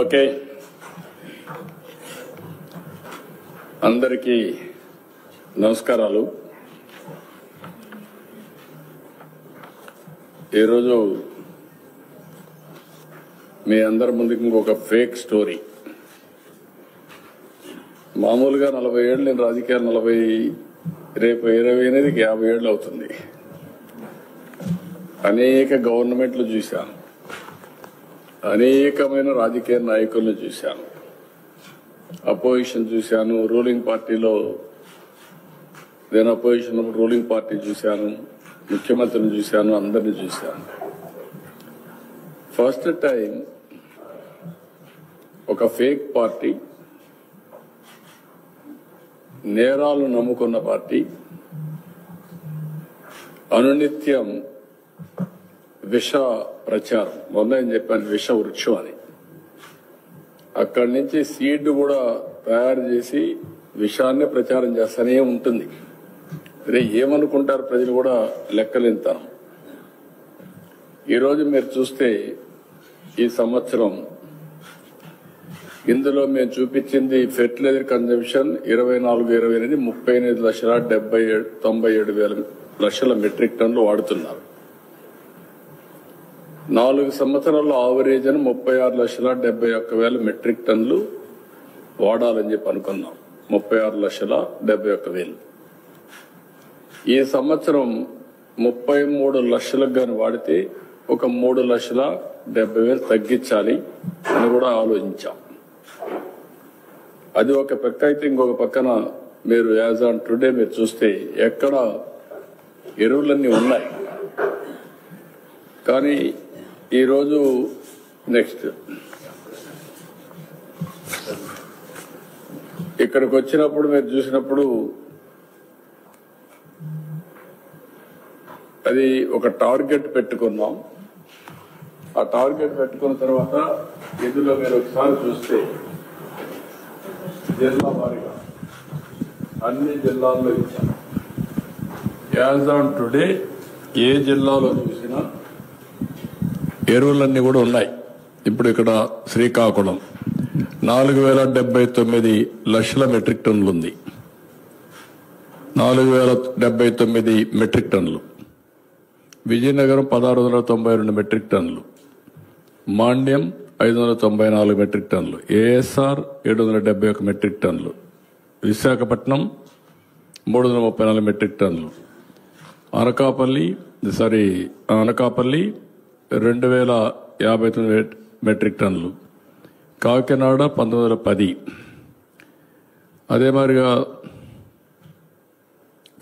Okay, అందరికీ నమస్కారాలు. ఈరోజు మీ అందరి ముందుకు ఇంకొక ఫేక్ స్టోరీ. మామూలుగా 40 ఏళ్ళు నేను రాజకీయాలు రేపు 28కి 50 ఏళ్ళు అవుతుంది. అనేక గవర్నమెంట్లు చూశాను, అనేకమైన రాజకీయ నాయకులను చూశాను, అపోజిషన్ చూశాను, రూలింగ్ పార్టీలో నేను అపోజిషన్ రూలింగ్ పార్టీ చూశాను, ముఖ్యమంత్రిని చూశాను, అందరిని చూశాను. ఫస్ట్ టైం ఒక ఫేక్ పార్టీ, నేరాలు నమ్ముకున్న పార్టీ, అనునిత్యం విష ప్రచారం, మొన్న ఏం చెప్పాను, విష వృక్షం అని. అక్కడి నుంచి సీడ్ కూడా తయారు చేసి విషాన్ని ప్రచారం చేస్తూనే ఉంటుంది. రే ఏమనుకుంటారు ప్రజలు కూడా లెక్కలేంతనం. ఈరోజు మీరు చూస్తే ఈ సంవత్సరం ఇందులో మేము చూపించింది ఫెర్టిలైజర్ కన్జంప్షన్ 24-28 38,97,97 మెట్రిక్ టన్నులు వాడుతున్నారు. 4 సంవత్సరాల్లో ఆవరేజ్ అని 36,71,000 మెట్రిక్ టన్నులు వాడాలని చెప్పి అనుకున్నాం. 36,71,000. ఈ సంవత్సరం 33 లక్షలకు గాని వాడితే ఒక 3,70,000 తగ్గించాలి అని కూడా ఆలోచించాం. అది ఒక పక్క అయితే, ఇంకొక పక్కన మీరు యాజ్ ఆన్ టుడే మీరు చూస్తే ఎక్కడ ఎరువులన్నీ ఉన్నాయి. కానీ ఈరోజు నెక్స్ట్ ఇక్కడికి వచ్చినప్పుడు మీరు చూసినప్పుడు అది ఒక టార్గెట్ పెట్టుకున్నాం. ఆ టార్గెట్ పెట్టుకున్న తర్వాత ఇందులో మీరు ఒకసారి చూస్తే జిల్లా వారీగా అన్ని జిల్లాల్లో ఇచ్చాం. యాజ్ ఆన్ టుడే ఏ జిల్లాలో చూసినా ఎరువులన్నీ కూడా ఉన్నాయి. ఇప్పుడు ఇక్కడ శ్రీకాకుళం 4,079 లక్షల మెట్రిక్ టన్నులు ఉంది. 4,079 మెట్రిక్ టన్నులు. విజయనగరం 1,692 మెట్రిక్ టన్నులు. మాండ్యం 594 మెట్రిక్ టన్నులు. ఏఎస్ఆర్ 771 మెట్రిక్ టన్నులు. విశాఖపట్నం 334 మెట్రిక్ టన్నులు. అనకాపల్లి 2,059 మెట్రిక్ టన్నులు. కాకినాడ 1,910. అదే మాదిరిగా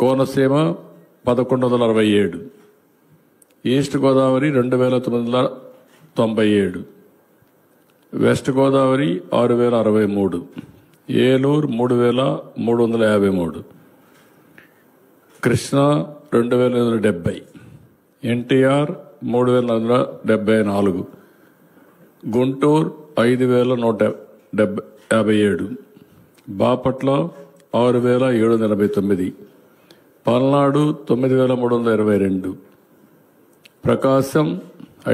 కోనసీమ 1,167. ఈస్ట్ గోదావరి 2,997. వెస్ట్ గోదావరి 6,063. ఏలూరు 3,353. కృష్ణా 2,870. ఎన్టీఆర్ 3,474. గుంటూరు 5,157. బాపట్ల 6,789. పల్నాడు 9,322. ప్రకాశం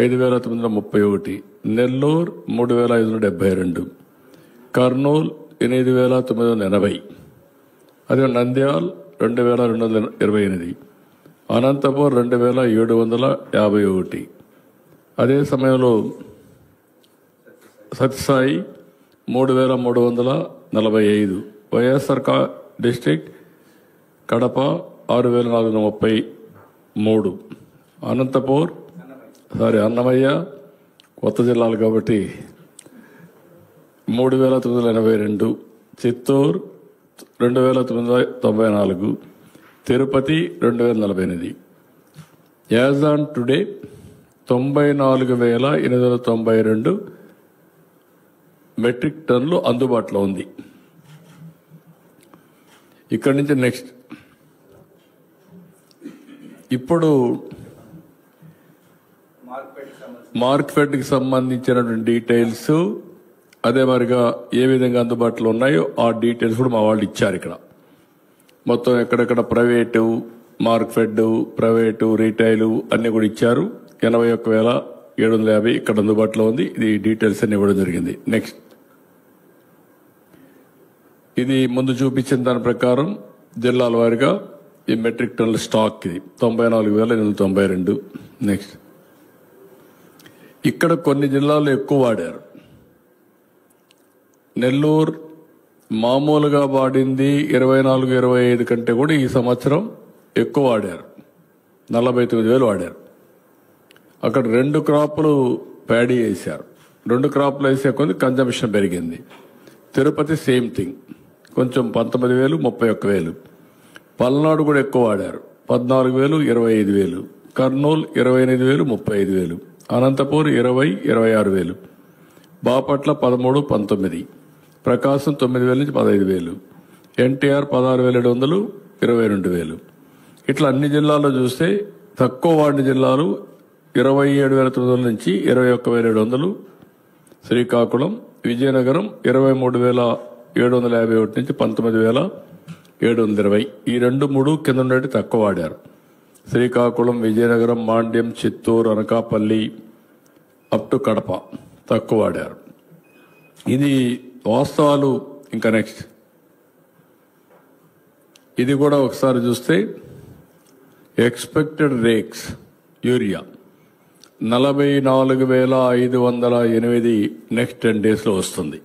5,931. నెల్లూరు 3,572. కర్నూలు 8,980. అదే నంద్యాల 2,228. అనంతపూర్ 2,751. అదే సమయంలో సత్యసాయి 3,345. వైఎస్ఆర్ డిస్టిక్ కడప 6,433. అన్నమయ్య కొత్త జిల్లాలు కాబట్టి 3,982. Chittoor 2,994. Tirupati 2,048. As on today 94,892 metric టన్నులు అందుబాటులో ఉంది. ఇక్కడి నుంచి నెక్స్ట్ ఇప్పుడు మార్కెట్కి సంబంధించినటువంటి డీటెయిల్స్, అదే మరిగా ఏ విధంగా అందుబాటులో ఉన్నాయో ఆ డీటెయిల్స్ కూడా మా వాళ్ళు ఇచ్చారు. ఇక్కడ మొత్తం ఎక్కడెక్కడ ప్రైవేటు మార్కెట్, ప్రైవేటు, రీటైలు అన్ని కూడా ఇచ్చారు. 750 ఇక్కడ అందుబాటులో ఉంది. ఇది డీటెయిల్స్ అన్ని ఇవ్వడం జరిగింది. నెక్స్ట్, ఇది ముందు చూపించిన దాని ప్రకారం జిల్లాల వారీగా ఈ మెట్రిక్ టన్నుల స్టాక్ ఇది 94,892. నెక్స్ట్, ఇక్కడ కొన్ని జిల్లాల్లో ఎక్కువ వాడారు. నెల్లూరు మామూలుగా వాడింది 24-25 కంటే కూడా ఈ సంవత్సరం ఎక్కువ వాడారు, 49,000 వాడారు. అక్కడ 2 క్రాపులు ప్యాడీ వేశారు. 2 క్రాపులు వేసే కొద్ది కన్జంప్షన్ పెరిగింది. తిరుపతి సేమ్ థింగ్, కొంచెం 19,000, 31,000. పల్నాడు కూడా ఎక్కువ వాడారు, 14,000, 25,000. కర్నూలు 28,000, 35,000. అనంతపూర్ 20, 26,000. బాపట్ల 13, 19. ప్రకాశం 9,000 నుంచి 15,000. ఎన్టీఆర్ 16,700, 22,000. ఇట్లా అన్ని జిల్లాల్లో చూస్తే తక్కువ వాడిన జిల్లాలు 27,900 నుంచి 21,700. శ్రీకాకుళం, విజయనగరం 23,751 నుంచి 19,720. ఈ 2-3 కింద ఉండేటి తక్కువ వాడారు. శ్రీకాకుళం, విజయనగరం, మాండ్యం, చిత్తూరు, అనకాపల్లి అప్ టు కడప తక్కువ వాడారు. ఇది వాస్తవాలు. ఇంకా నెక్స్ట్, ఇది కూడా ఒకసారి చూస్తే expected rakes urea 44,508 next 10 days లో వస్తుంది.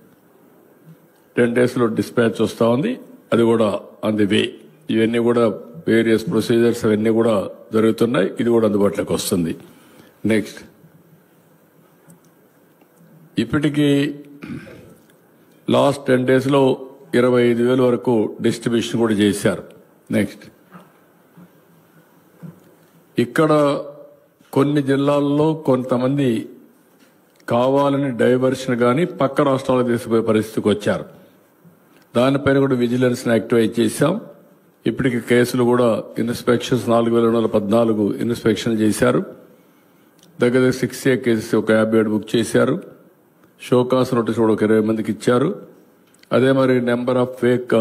10 days లో డిస్పాచ్ వస్తూ ఉంది. అది కూడా ఆన్ ది వే. ఇవన్నీ కూడా వేరియస్ ప్రొసీజర్స్ అవన్నీ కూడా జరుగుతున్నాయి. ఇది కూడా అందుబాటులోకి వస్తుంది. నెక్స్ట్, ఇప్పటికీ లాస్ట్ 10 days లో 25,000 వరకు డిస్ట్రిబ్యూషన్ కూడా చేశారు. నెక్స్ట్, ఇక్కడ కొన్ని జిల్లాల్లో కొంతమంది కావాలని డైవర్షన్ కానీ పక్క రాష్ట్రాలకు తీసుకుపోయే పరిస్థితికి వచ్చారు. దానిపైన కూడా విజిలెన్స్ని యాక్టివేట్ చేశాం. ఇప్పటికి కేసులు కూడా ఇన్స్పెక్షన్స్ 4,214 ఇన్స్పెక్షన్ చేశారు. దగ్గర 6A కేసెస్ ఒక 57 బుక్ చేశారు. షోకాస్ నోటీస్ కూడా ఒక 20 మందికి ఇచ్చారు. అదే మరి number of fake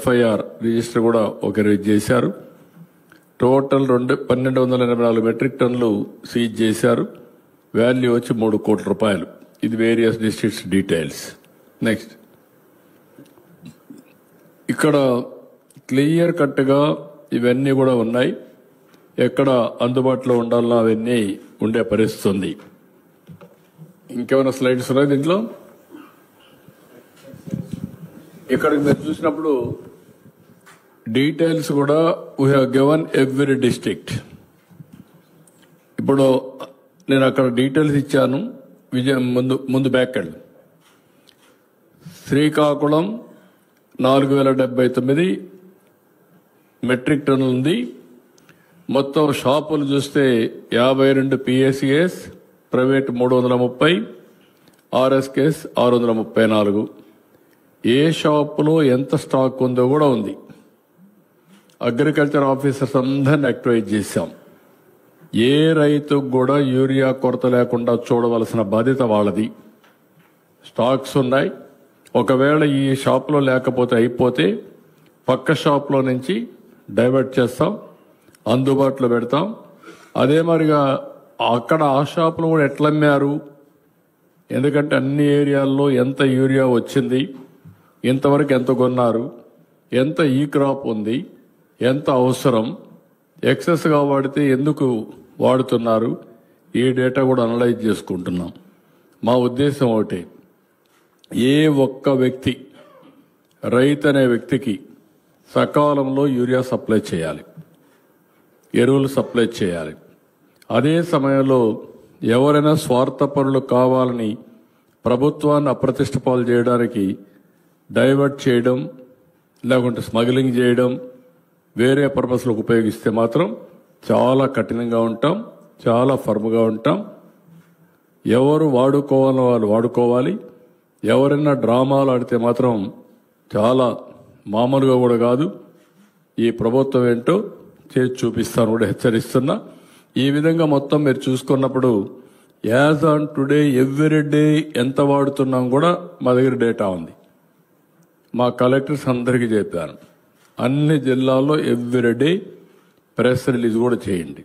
FIR register కూడా ఒక 20 చేశారు. టోటల్ 1,284 మెట్రిక్ టన్నులు సీజ్ చేశారు. వాల్యూ వచ్చి 3 కోట్ల రూపాయలు. ఇది వేరియస్ డిస్ట్రిక్ట్స్ డీటెయిల్స్. నెక్స్ట్, ఇక్కడ క్లియర్ కట్గా ఇవన్నీ కూడా ఉన్నాయి. ఎక్కడ అందుబాటులో ఉండాలన్నా అవన్నీ ఉండే పరిస్థితి ఉంది. ఇంకేమైనా స్లైడ్స్ ఉన్నాయి దీంట్లో? ఇక్కడ మీరు చూసినప్పుడు డీటెయిల్స్ కూడా we have given every district. ఇప్పుడు నేను అక్కడ డీటెయిల్స్ ఇచ్చాను. ముందు బ్యాక్ వెళ్ళి శ్రీకాకుళం 4,079 మెట్రిక్ టన్నులు ఉంది. మొత్తం షాపులు చూస్తే 52 PACS, ప్రైవేట్ 330, RSKs 634. ఏ షాపులో ఎంత స్టాక్ ఉందో కూడా ఉంది. అగ్రికల్చర్ ఆఫీసర్స్ అందరిని యాక్టివేట్ చేశాం. ఏ రైతుకు కూడా యూరియా కొరత లేకుండా చూడవలసిన బాధ్యత వాళ్ళది. స్టాక్స్ ఉన్నాయి. ఒకవేళ ఈ షాప్లో లేకపోతే అయిపోతే పక్క షాప్లో నుంచి డైవర్ట్ చేస్తాం, అందుబాటులో పెడతాం. అదే మరిగా అక్కడ ఆ షాపులో కూడా ఎట్లా అమ్మారు, ఎందుకంటే అన్ని ఏరియాల్లో ఎంత యూరియా వచ్చింది, ఇంతవరకు ఎంత కొన్నారు, ఎంత ఈ క్రాప్ ఉంది, ఎంత అవసరం, ఎక్సెస్గా వాడితే ఎందుకు వాడుతున్నారు, ఈ డేటా కూడా అనలైజ్ చేసుకుంటున్నాం. మా ఉద్దేశం ఒకటి, ఏ ఒక్క వ్యక్తి రైతు అనే వ్యక్తికి సకాలంలో యూరియా సప్లై చేయాలి, ఎరువులు సప్లై చేయాలి. అదే సమయంలో ఎవరైనా స్వార్థపరులు కావాలని ప్రభుత్వాన్ని అప్రతిష్ట పాలు చేయడానికి డైవర్ట్ చేయడం, లేకుంటే స్మగ్లింగ్ చేయడం, వేరే పర్పస్లకు ఉపయోగిస్తే మాత్రం చాలా కఠినంగా ఉంటాం, చాలా ఫర్మ్గా ఉంటాం. ఎవరు వాడుకోవాలో వాళ్ళు వాడుకోవాలి. ఎవరైనా డ్రామాలు ఆడితే మాత్రం చాలా మామూలుగా కూడా కాదు, ఈ ప్రభుత్వం ఏంటో చేసి చూపిస్తాను కూడా హెచ్చరిస్తున్నా. ఈ విధంగా మొత్తం మీరు చూసుకున్నప్పుడు as on today every day ఎంత వాడుతున్నాం కూడా మా దగ్గర డేటా ఉంది. మా కలెక్టర్స్ అందరికీ చెప్పాను, అన్ని జిల్లాల్లో ఎవ్రీ డే ప్రెస్ రిలీజ్ కూడా చేయండి.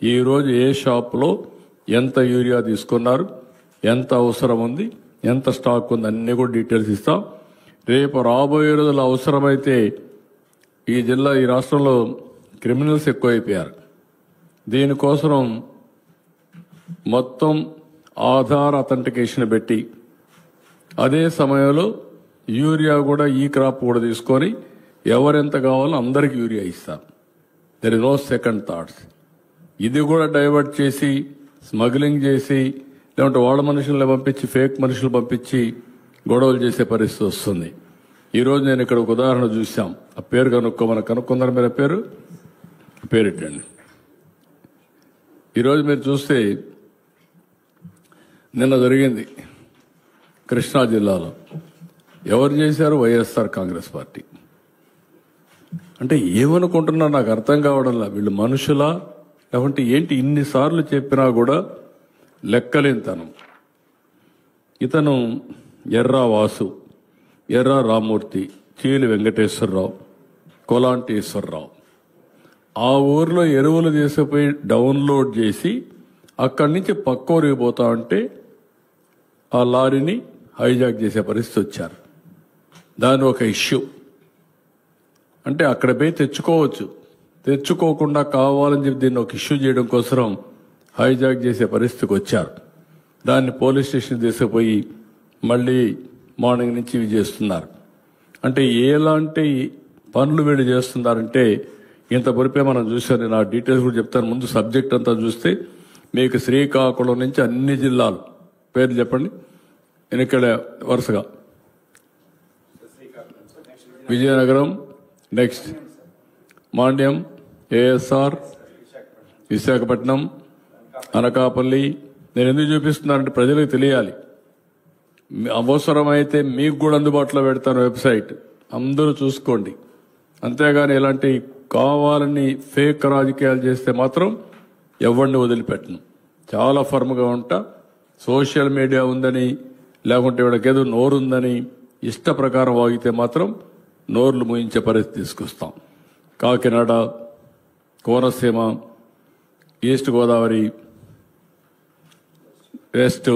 ఈరోజు ఏ షాప్లో ఎంత యూరియా తీసుకున్నారు, ఎంత అవసరం ఉంది, ఎంత స్టాక్ ఉంది, అన్నీ కూడా డీటెయిల్స్ ఇస్తాం. రేపు రాబోయే రోజులు అవసరమైతే ఈ రాష్ట్రంలో క్రిమినల్స్ ఎక్కువైపోయారు. దీనికోసం మొత్తం ఆధార్ అథెంటికేషన్ పెట్టి అదే సమయంలో యూరియా కూడా ఈ క్రాప్ కూడా తీసుకొని ఎవరెంత కావాలో అందరికి యూరియా ఇస్తారు. There is no second thoughts. ఇది కూడా డైవర్ట్ చేసి స్మగ్లింగ్ చేసి లేదంటే వాళ్ళ మనుషులను పంపించి ఫేక్ మనుషులు పంపించి గొడవలు చేసే పరిస్థితి వస్తుంది. ఈరోజు నేను ఇక్కడ ఒక ఉదాహరణ చూసాం. ఆ పేరు కనుక్కుందరు మీరు పేరు ఇట్టండి. ఈరోజు మీరు చూస్తే నిన్న జరిగింది కృష్ణా జిల్లాలో. ఎవరు చేశారు? వైఎస్ఆర్ కాంగ్రెస్ పార్టీ. అంటే ఏమనుకుంటున్నా నాకు అర్థం కావడంలా. వీళ్ళు మనుషులా లేకుంటే ఏంటి? ఇన్నిసార్లు చెప్పినా కూడా లెక్కలేనితనం. ఇతను ఎర్రా వాసు, ఎర్రా రామ్మూర్తి, చీలి వెంకటేశ్వరరావు, కొలాంటి ఈశ్వరరావు ఆ ఊర్లో ఎరువులు తీసుకుపోయి డౌన్లోడ్ చేసి అక్కడి నుంచి పక్క ఊరికి పోతా ఉంటే ఆ లారీని హైజాక్ చేసే పరిస్థితి వచ్చారు. దాని ఒక ఇష్యూ. అంటే అక్కడ పోయి తెచ్చుకోవచ్చు, తెచ్చుకోకుండా కావాలని చెప్పి దీన్ని ఒక ఇష్యూ చేయడం కోసం హైజాక్ చేసే పరిస్థితికి వచ్చారు. దాన్ని పోలీస్ స్టేషన్ తీసుకుపోయి మళ్ళీ మార్నింగ్ నుంచి ఇవి చేస్తున్నారు. అంటే ఎలాంటి పనులు వీళ్ళు చేస్తున్నారంటే ఇంత పొరిపే మనం చూసాను. నేను ఆ డీటెయిల్స్ కూడా చెప్తాను. ముందు సబ్జెక్ట్ అంతా చూస్తే మీకు శ్రీకాకుళం నుంచి అన్ని జిల్లాలు పేర్లు చెప్పండి. నేను ఇక్కడ వరుసగా విజయనగరం, నెక్స్ట్ మాండ్యం, ఏఎస్ఆర్, విశాఖపట్నం, అనకాపల్లి. నేను ఎందుకు చూపిస్తున్నానంటే ప్రజలకు తెలియాలి. అవసరమైతే మీకు కూడా అందుబాటులో పెడతాను వెబ్సైట్, అందరూ చూసుకోండి. అంతేగాని ఇలాంటి కావాలని ఫేక్ రాజకీయాలు చేస్తే మాత్రం ఎవరిని వదిలిపెట్టను. చాలా ఫర్మ్గా ఉంటా. సోషల్ మీడియా ఉందని లేకుంటే వీళ్ళకేదో నోరుందని ఇష్ట ప్రకారం వాగితే మాత్రం నోర్లు మూయించే పరిస్థితి తీసుకొస్తాం. Kakinada, Konaseema, east Godavari, west,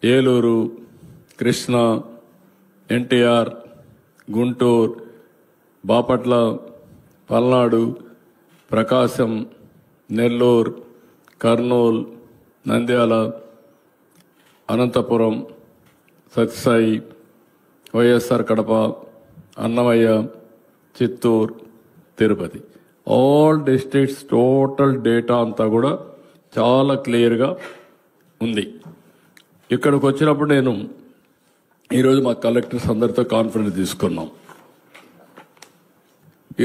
Eluru, Krishna, NTR, Guntur, Bapatla, Palnadu, Prakasam, Nellore, Kurnool, Nandyal, Anantapur, Satyasai, YSR Kadapa, Annamayya, Chittoor, Tirupati, all districts total data అంతా కూడా చాలా క్లియర్గా ఉంది. ఇక్కడికి వచ్చినప్పుడు నేను ఈరోజు మా కలెక్టర్స్ అందరితో కాన్ఫరెన్స్ తీసుకున్నాం.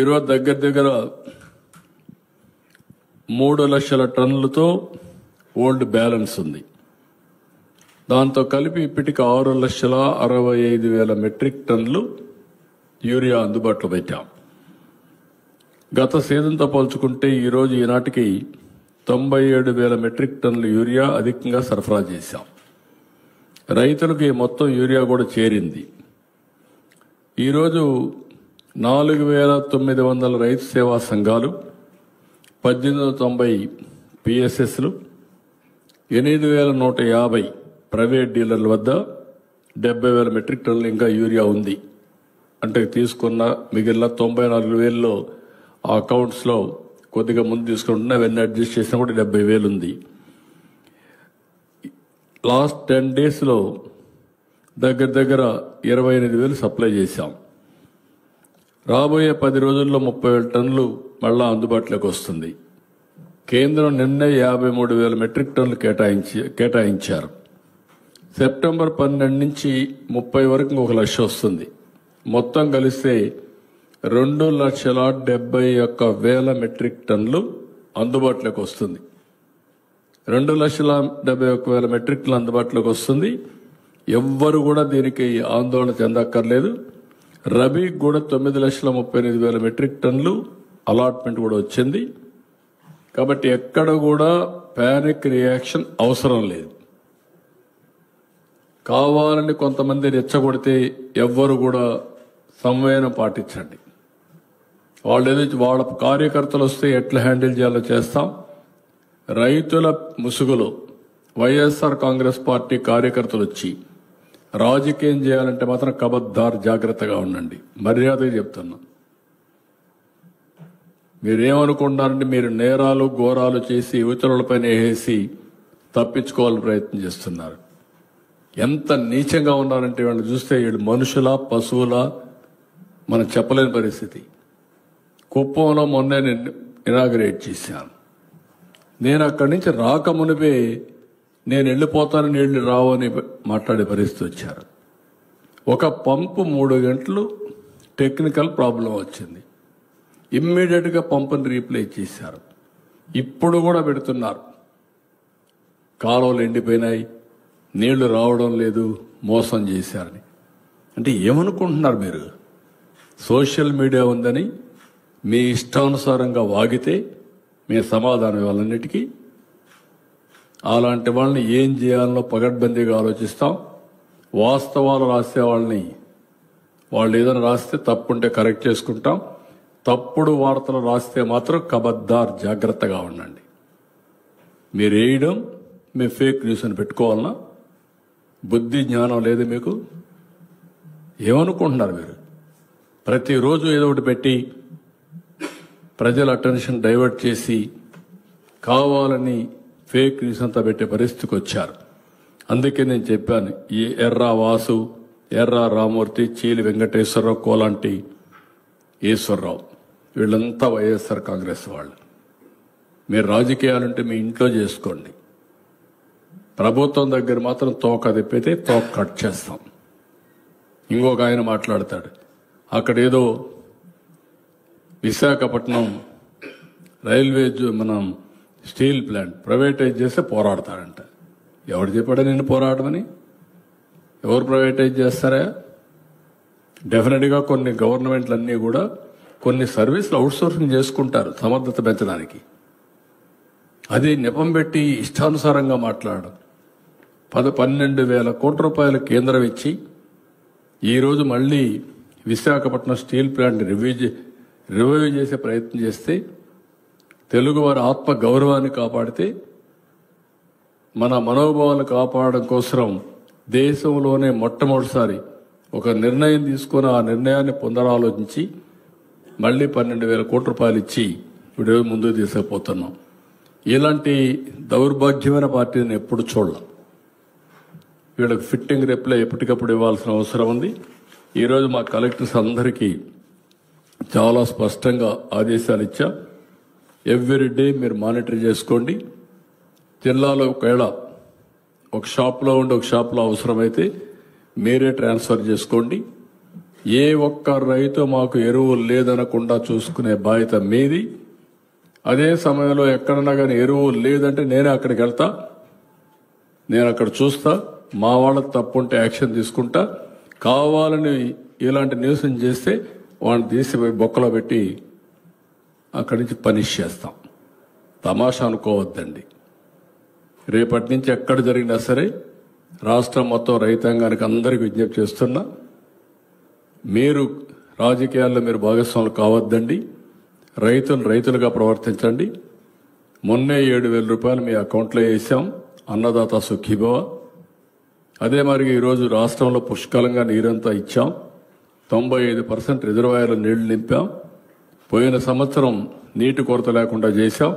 ఈరోజు దగ్గర 3 లక్షల టన్నులతో ఓల్డ్ బ్యాలెన్స్ ఉంది. దాంతో కలిపి ఇప్పటికి 6,65,000 మెట్రిక్ టన్నులు యూరియా అందుబాటులో పెట్టాం. గత సీజన్తో పోల్చుకుంటే ఈరోజు ఈనాటికి 97,000 మెట్రిక్ టన్నులు యూరియా అధికంగా సరఫరా చేశాం. రైతులకు ఈ మొత్తం యూరియా కూడా చేరింది. ఈరోజు 4,900 రైతు సేవా సంఘాలు, 1890 పిఎస్ఎస్లు, 8,150 ప్రైవేట్ డీలర్ల వద్ద 70,000 మెట్రిక్ టన్నులు ఇంకా యూరియా ఉంది. అంటే తీసుకున్న మిగిలిన 94,000లో ఆ అకౌంట్స్లో కొద్దిగా ముందు తీసుకుంటున్నా, అవన్నీ అడ్జస్ట్ చేసినా కూడా 70,000 ఉంది. లాస్ట్ 10 డేస్లో దగ్గర 28,000 సప్లై చేశాం. రాబోయే 10 రోజుల్లో 30,000 టన్నులు మళ్ళా అందుబాటులోకి వస్తుంది. కేంద్రం నిన్నే 53,000 మెట్రిక్ టన్నులు కేటాయించారు. సెప్టెంబర్ 12 నుంచి 30 వరకు 1 లక్ష వస్తుంది. మొత్తం కలిస్తే 2,71,000 మెట్రిక్ టన్నులు అందుబాటులోకి వస్తుంది. 2,71,000 మెట్రిక్ టన్నులు అందుబాటులోకి వస్తుంది. ఎవ్వరు కూడా దీనికి ఆందోళన చెందక్కర్లేదు. రబీకి కూడా 9,38,000 మెట్రిక్ టన్నులు అలాట్మెంట్ కూడా వచ్చింది. కాబట్టి ఎక్కడ కూడా ప్యానిక్ రియాక్షన్ అవసరం లేదు. కావాలని కొంతమంది రెచ్చగొడితే ఎవ్వరు కూడా సంవేదన పాటించండి. వాళ్ళ కార్యకర్తలు వస్తే ఎట్లా హ్యాండిల్ చేయాలో చేస్తాం. రైతుల ముసుగులో వైఎస్ఆర్ కాంగ్రెస్ పార్టీ కార్యకర్తలు వచ్చి రాజకీయం చేయాలంటే మాత్రం కబద్దార్ జాగ్రత్తగా ఉండండి. మర్యాదగా చెప్తున్నా. మీరేమనుకుంటున్నారంటే మీరు నేరాలు ఘోరాలు చేసి ఇతరులపైన వేసి తప్పించుకోవాలని ప్రయత్నం చేస్తున్నారు. ఎంత నీచంగా ఉన్నారంటే వాళ్ళు చూస్తే వీళ్ళు మనుషుల పశువుల మనం చెప్పలేని పరిస్థితి. కుప్పంలో మొన్నే నేను ఇనాగరేట్ చేశాను. నేను అక్కడి నుంచి రాకమునిపే నేను వెళ్ళిపోతాను, నీళ్లు రావని మాట్లాడే పరిస్థితి వచ్చారు. ఒక పంపు 3 గంటలు టెక్నికల్ ప్రాబ్లం వచ్చింది. ఇమ్మీడియట్గా పంపుని రీప్లేస్ చేశారు. ఇప్పుడు కూడా పెడుతున్నారు. కాలువలు ఎండిపోయినాయి, నీళ్లు రావడం లేదు, మోసం చేశారని. అంటే ఏమనుకుంటున్నారు మీరు? సోషల్ మీడియా ఉందని మీ ఇష్టానుసారంగా వాగితే మీ సమాధానం ఇవ్వాలన్నిటికీ. అలాంటి వాళ్ళని ఏం చేయాలనో పగడ్బందీగా ఆలోచిస్తాం. వాస్తవాలు రాసే వాళ్ళని వాళ్ళు ఏదైనా రాస్తే తప్పుంటే కరెక్ట్ చేసుకుంటాం. తప్పుడు వార్తలు రాస్తే మాత్రం కబద్దార్ జాగ్రత్తగా ఉండండి. మీరు వేయడం మీ ఫేక్ న్యూస్ అని పెట్టుకోవాలన్నా బుద్ధి జ్ఞానం లేదు మీకు? ఏమనుకుంటున్నారు మీరు? ప్రతిరోజు ఏదో ఒకటి పెట్టి ప్రజల అటెన్షన్ డైవర్ట్ చేసి కావాలని ఫేక్ న్యూస్ అంతా పెట్టే పరిస్థితికి వచ్చారు. అందుకే నేను చెప్పాను, ఈ ఎర్రా వాసు, ఎర్రా రామూర్తి, చీలి వెంకటేశ్వరరావు, కోలాంటి ఈశ్వరరావు వీళ్ళంతా వైఎస్ఆర్ కాంగ్రెస్ వాళ్ళు. మీరు రాజకీయాలంటే మీ ఇంట్లో చేసుకోండి. ప్రభుత్వం దగ్గర మాత్రం తోక తిప్పితే తోక కట్ చేస్తాం. ఇంకొక ఆయన మాట్లాడతాడు, అక్కడేదో విశాఖపట్నం రైల్వే మనం స్టీల్ ప్లాంట్ ప్రైవేటైజ్ చేస్తే పోరాడతాడంట. ఎవడు చెప్పాడా నేను పోరాడమని? ఎవరు ప్రైవేటైజ్ చేస్తారా? డెఫినెట్గా కొన్ని గవర్నమెంట్లన్నీ కూడా కొన్ని సర్వీసులు అవుట్సోర్సింగ్ చేసుకుంటారు సమర్థత పెంచడానికి. అది నెపం పెట్టి ఇష్టానుసారంగా మాట్లాడడం. 12,000 కోట్ల రూపాయల కేంద్రం ఇచ్చి ఈరోజు మళ్ళీ విశాఖపట్నం స్టీల్ ప్లాంట్ రివైవ్ చేసే ప్రయత్నం చేస్తే, తెలుగువారి ఆత్మ గౌరవాన్ని కాపాడితే, మన మనోభావాలను కాపాడడం కోసం దేశంలోనే మొట్టమొదటిసారి ఒక నిర్ణయం తీసుకుని ఆ నిర్ణయాన్ని పునరాలోచించి మళ్ళీ 12,000 కోట్ల రూపాయలు ఇచ్చి ఇప్పుడు ముందుకు తీసుకుపోతున్నాం. ఇలాంటి దౌర్భాగ్యమైన పార్టీని ఎప్పుడు చూడలేం. వీళ్ళకి ఫిట్టింగ్ రిప్లై ఎప్పటికప్పుడు ఇవ్వాల్సిన అవసరం ఉంది. ఈరోజు మా కలెక్టర్స్ అందరికీ చాలా స్పష్టంగా ఆదేశాలు ఇచ్చా. ఎవ్రీ డే మీరు మానిటర్ చేసుకోండి. జిల్లాలో ఒకవేళ ఒక షాప్లో ఉండి ఒక షాప్లో అవసరమైతే మీరే ట్రాన్స్ఫర్ చేసుకోండి. ఏ ఒక్క రైతు మాకు ఎరువులు లేదనకుండా చూసుకునే బాధ్యత మీది. అదే సమయంలో ఎక్కడన్నా కానీ ఎరువులు లేదంటే నేనే అక్కడికి వెళ్తా, నేను అక్కడ చూస్తా, మా వాళ్ళకి తప్పుంటే యాక్షన్ తీసుకుంటా. కావాలని ఇలాంటి న్యూస్ చేస్తే వాళ్ళని తీసిపోయి బొక్కలో పెట్టి అక్కడి నుంచి పనిష్ చేస్తాం. తమాషా అనుకోవద్దండి. రేపటి నుంచి ఎక్కడ జరిగినా సరే రాష్ట్రం మొత్తం రైతాంగానికి అందరికీ విజ్ఞప్తి చేస్తున్నా, మీరు రాజకీయాల్లో మీరు భాగస్వాములు కావద్దండి. రైతులుగా ప్రవర్తించండి. మొన్నే 7,000 రూపాయలు మీ అకౌంట్లో వేసాం, అన్నదాత సుఖీభవ. అదే మరి ఈరోజు రాష్ట్రంలో పుష్కలంగా నీరంతా ఇచ్చాం. 95% రిజర్వాయర్ల నీళ్లు నింపాం. పోయిన సంవత్సరం నీటి కొరత లేకుండా చేశాం.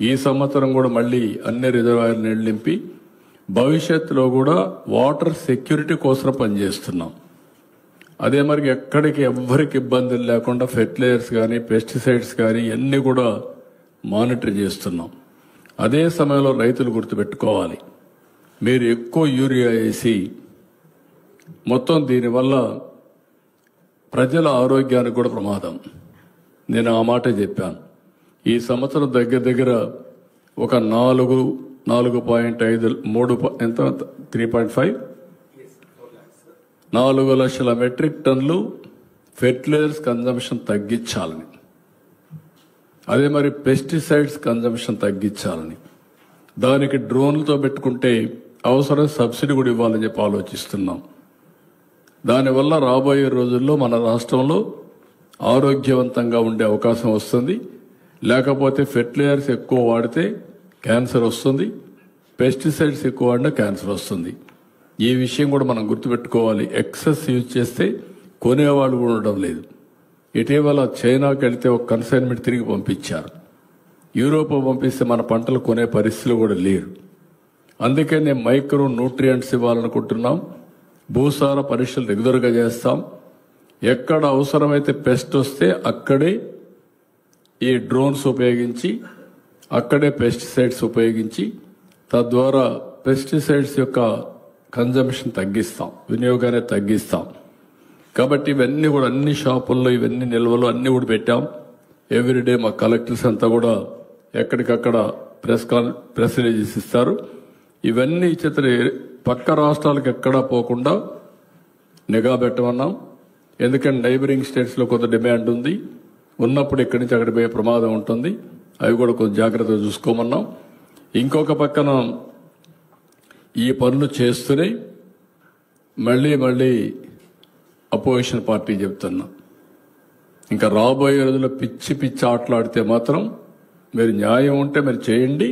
ఈ సంవత్సరం కూడా మళ్ళీ అన్ని రిజర్వాయర్ల నీళ్లు నింపి భవిష్యత్తులో కూడా వాటర్ సెక్యూరిటీ కోసం పనిచేస్తున్నాం. అదే మరి ఎక్కడికి ఎవ్వరికి ఇబ్బందులు లేకుండా ఫెర్టిలైజర్స్ కానీ పెస్టిసైడ్స్ కానీ అన్నీ కూడా మానిటర్ చేస్తున్నాం. అదే సమయంలో రైతులు గుర్తుపెట్టుకోవాలి, మీరు ఎక్కువ యూరియా వేసి మొత్తం దీనివల్ల ప్రజల ఆరోగ్యానికి కూడా ప్రమాదం. నేను ఆ మాట చెప్పాను. ఈ సంవత్సరం దగ్గర ఒక 4.5 ఎంత 3.5 4 లక్షల మెట్రిక్ టన్నులు ఫెర్టిలైజర్స్ కన్జంప్షన్ తగ్గించాలని, అదే మరి పెస్టిసైడ్స్ కన్జంప్షన్ తగ్గించాలని, దానికి డ్రోన్లతో పెట్టుకుంటే అవసరం సబ్సిడీ కూడా ఇవ్వాలని చెప్పి ఆలోచిస్తున్నాం. దానివల్ల రాబోయే రోజుల్లో మన రాష్ట్రంలో ఆరోగ్యవంతంగా ఉండే అవకాశం వస్తుంది. లేకపోతే ఫెర్టిలైజర్స్ ఎక్కువ వాడితే క్యాన్సర్ వస్తుంది, పెస్టిసైడ్స్ ఎక్కువ వాడినా క్యాన్సర్ వస్తుంది. ఈ విషయం కూడా మనం గుర్తుపెట్టుకోవాలి. ఎక్సెస్ యూజ్ చేస్తే కొనేవాళ్ళు కూడా ఉండడం లేదు. ఇటీవల చైనాకి వెళ్తే ఒక కన్సైన్మెంట్ తిరిగి పంపించారు. యూరోప్ పంపిస్తే మన పంటలు కొనే పరిస్థితులు కూడా లేరు. అందుకే నేను మైక్రో న్యూట్రియంట్స్ ఇవ్వాలనుకుంటున్నాం. భూసార పరీక్షలు రెగ్యులర్గా చేస్తాం. ఎక్కడ అవసరమైతే పెస్ట్ వస్తే అక్కడే ఈ డ్రోన్స్ ఉపయోగించి, అక్కడే పెస్టిసైడ్స్ ఉపయోగించి, తద్వారా పెస్టిసైడ్స్ యొక్క కన్జంప్షన్ తగ్గిస్తాం, వినియోగాన్ని తగ్గిస్తాం. కాబట్టి ఇవన్నీ కూడా అన్ని షాపుల్లో ఇవన్నీ నిల్వలు అన్నీ కూడా పెట్టాం. ఎవ్రీడే మా కలెక్టర్స్ అంతా కూడా ఎక్కడికక్కడ ప్రెస్ రిలీజెస్ ఇస్తారు. ఇవన్నీ ఇచ్చేత పక్క రాష్ట్రాలకు ఎక్కడా పోకుండా నిఘా పెట్టమన్నాం. ఎందుకంటే నైబరింగ్ స్టేట్స్లో కొంత డిమాండ్ ఉంది. ఉన్నప్పుడు ఇక్కడి నుంచి అక్కడికి పోయే ప్రమాదం ఉంటుంది. అవి కూడా కొంచెం జాగ్రత్తగా చూసుకోమన్నాం. ఇంకొక పక్కన ఈ పనులు చేస్తూనే మళ్ళీ అపోజిషన్ పార్టీ చెప్తున్నా, ఇంకా రాబోయే రోజుల్లో పిచ్చి ఆటలాడితే మాత్రం మీరు న్యాయం ఉంటే మీరు చేయండి.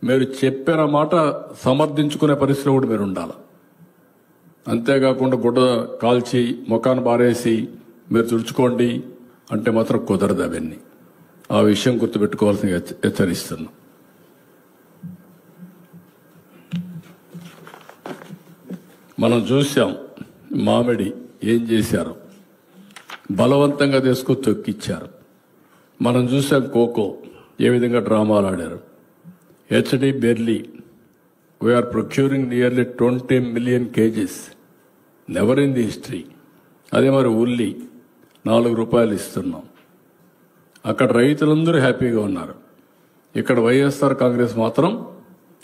మీరు చెప్పిన మాట సమర్థించుకునే పరిస్థితిలో కూడా మీరు ఉండాలి. అంతేకాకుండా గుడ్డ కాల్చి ముఖాన్ని బారేసి మీరు తుడుచుకోండి అంటే మాత్రం కుదరదు. అవన్నీ ఆ విషయం గుర్తుపెట్టుకోవాల్సిన హెచ్చరిస్తున్నాం. మనం చూసాం మామిడి ఏం చేశారు, బలవంతంగా తీసుకొని తొక్కిచ్చారు. మనం చూసాం కోకో ఏ విధంగా డ్రామాలు ఆడారు. హెచ్డి బెర్లీ we are procuring nearly 20 million kgs, never in the history. అదే మరి ఉల్లి ₹4 ఇస్తున్నాం. అక్కడ రైతులందరూ హ్యాపీగా ఉన్నారు. ఇక్కడ వైఎస్ఆర్ కాంగ్రెస్ మాత్రం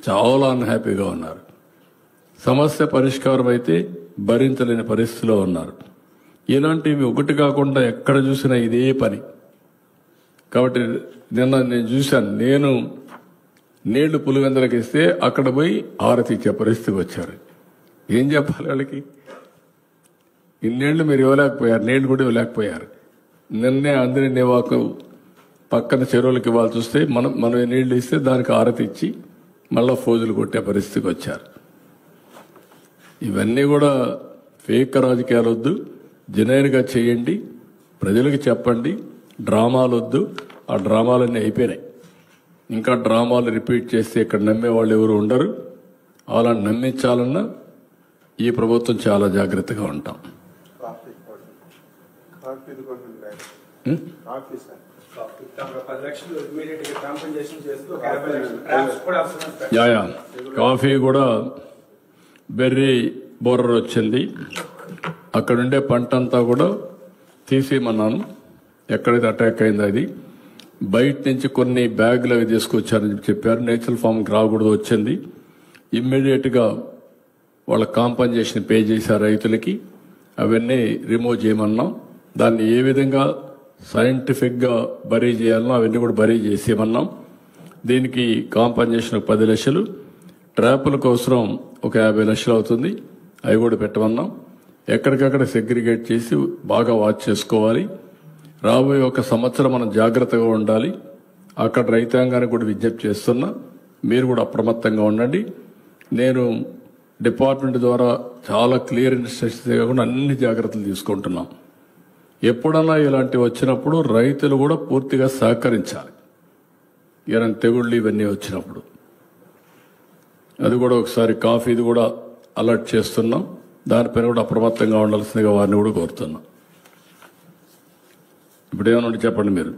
చాలా అన్హ్యాపీగా ఉన్నారు. సమస్య పరిష్కారం అయితే భరించలేని పరిస్థితిలో ఉన్నారు. ఇలాంటివి ఒకటి కాకుండా ఎక్కడ చూసినా ఇదే పని. కాబట్టి నిన్న నేను చూశాను, నేను నీళ్లు పులివెందలకి ఇస్తే అక్కడ పోయి ఆరతి ఇచ్చే పరిస్థితికి వచ్చారు. ఏం చెప్పాలి వాళ్ళకి? ఇన్నేళ్లు మీరు ఇవ్వలేకపోయారు, నీళ్లు కూడా ఇవ్వలేకపోయారు. నిన్నే అందరి నివాకు పక్కన చెరువులకు ఇవ్వాల్సి వస్తే మనం నీళ్లు ఇస్తే దానికి ఆరతి ఇచ్చి మళ్ళా ఫోజులు కొట్టే పరిస్థితికి వచ్చారు. ఇవన్నీ కూడా ఫేక్ రాజకీయాలు వద్దు, జెన్యూన్గా చేయండి, ప్రజలకు చెప్పండి. డ్రామాలు వద్దు, ఆ డ్రామాలన్నీ అయిపోయినాయి. ఇంకా డ్రామాలు రిపీట్ చేస్తే ఇక్కడ నమ్మే వాళ్ళు ఎవరు ఉండరు. అలా నమ్మించాలన్నా ఈ ప్రభుత్వం చాలా జాగ్రత్తగా ఉంటాం. కాఫీ కూడా బెర్రీ బోర్డర్ వచ్చింది. అక్కడుండే పంట అంతా కూడా తీసేయమన్నాను. ఎక్కడైతే అటాక్ అయిందో అది బయట నుంచి కొన్ని బ్యాగులు అవి తీసుకొచ్చారని చెప్పారు. నేచురల్ ఫార్మ్కి రాకూడదు వచ్చింది. ఇమ్మీడియట్గా వాళ్ళ కాంపన్సేషన్ పే చేశారు రైతులకి. అవన్నీ రిమూవ్ చేయమన్నాం. దాన్ని ఏ విధంగా సైంటిఫిక్గా బరీ చేయాలనో అవన్నీ కూడా బరీ చేసేయమన్నాం. దీనికి కాంపన్సేషన్ 10 లక్షలు, ట్రాపుల కోసం ఒక 50 లక్షలు అవుతుంది. అవి కూడా పెట్టమన్నాం. ఎక్కడికక్కడ సెగ్రిగేట్ చేసి బాగా వాచ్ చేసుకోవాలి. రాబోయే 1 సంవత్సరం మనం జాగ్రత్తగా ఉండాలి. అక్కడ రైతాంగానికి కూడా విజ్ఞప్తి చేస్తున్నా, మీరు కూడా అప్రమత్తంగా ఉండండి. నేను డిపార్ట్మెంట్ ద్వారా చాలా క్లియర్ ఇన్స్ట్రక్షన్స్ కాకుండా అన్ని జాగ్రత్తలు తీసుకుంటున్నాం. ఎప్పుడన్నా ఇలాంటివి వచ్చినప్పుడు రైతులు కూడా పూర్తిగా సహకరించాలి. ఇలాంటి తెగుళ్ళు ఇవన్నీ వచ్చినప్పుడు అది కూడా ఒకసారి కాఫీది కూడా అలర్ట్ చేస్తున్నాం. దానిపైన కూడా అప్రమత్తంగా ఉండాల్సిందిగా వారిని కూడా కోరుతున్నాం. ఇప్పుడు ఏమన్నా చెప్పండి మీరు.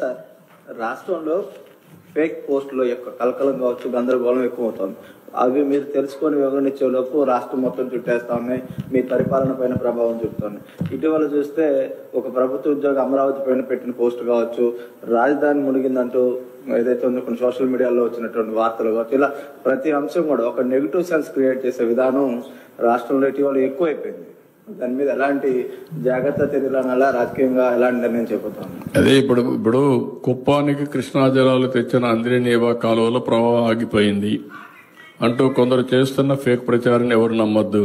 సార్, రాష్ట్రంలో ఫేక్ పోస్టుల యొక్క కలకలం కావచ్చు, గందరగోళం ఎక్కువ అవుతుంది. అవి మీరు తెలుసుకొని వివరణించేలోపు రాష్ట్రం మొత్తం చుట్టేస్తా ఉన్నాయి. మీ పరిపాలన పైన ప్రభావం చూపుతున్నాయి. ఇటీవల చూస్తే ఒక ప్రభుత్వ ఉద్యోగ అమరావతి పైన పెట్టిన పోస్టు కావచ్చు, రాజధాని మునిగిందంటూ ఏదైతే ఉందో కొన్ని సోషల్ మీడియాలో వచ్చినటువంటి వార్తలు కావచ్చు, ఇలా ప్రతి అంశం కూడా ఒక నెగిటివ్ సెన్స్ క్రియేట్ చేసే విధానం రాష్ట్రంలో ఇటీవల ఎక్కువైపోయింది. దాని మీద ఎలాంటి జాగ్రత్త చర్యలనాలా, రాజకీయంగా ఎలాంటి నిర్ణయం చెబుతాను? అదే ఇప్పుడు కుప్పానికి కృష్ణా జలాలు తెచ్చిన అంద్రేనివా కాలువలో ప్రవాహం ఆగిపోయింది అంటూ కొందరు చేస్తున్న ఫేక్ ప్రచారాన్ని ఎవరు నమ్మొద్దు.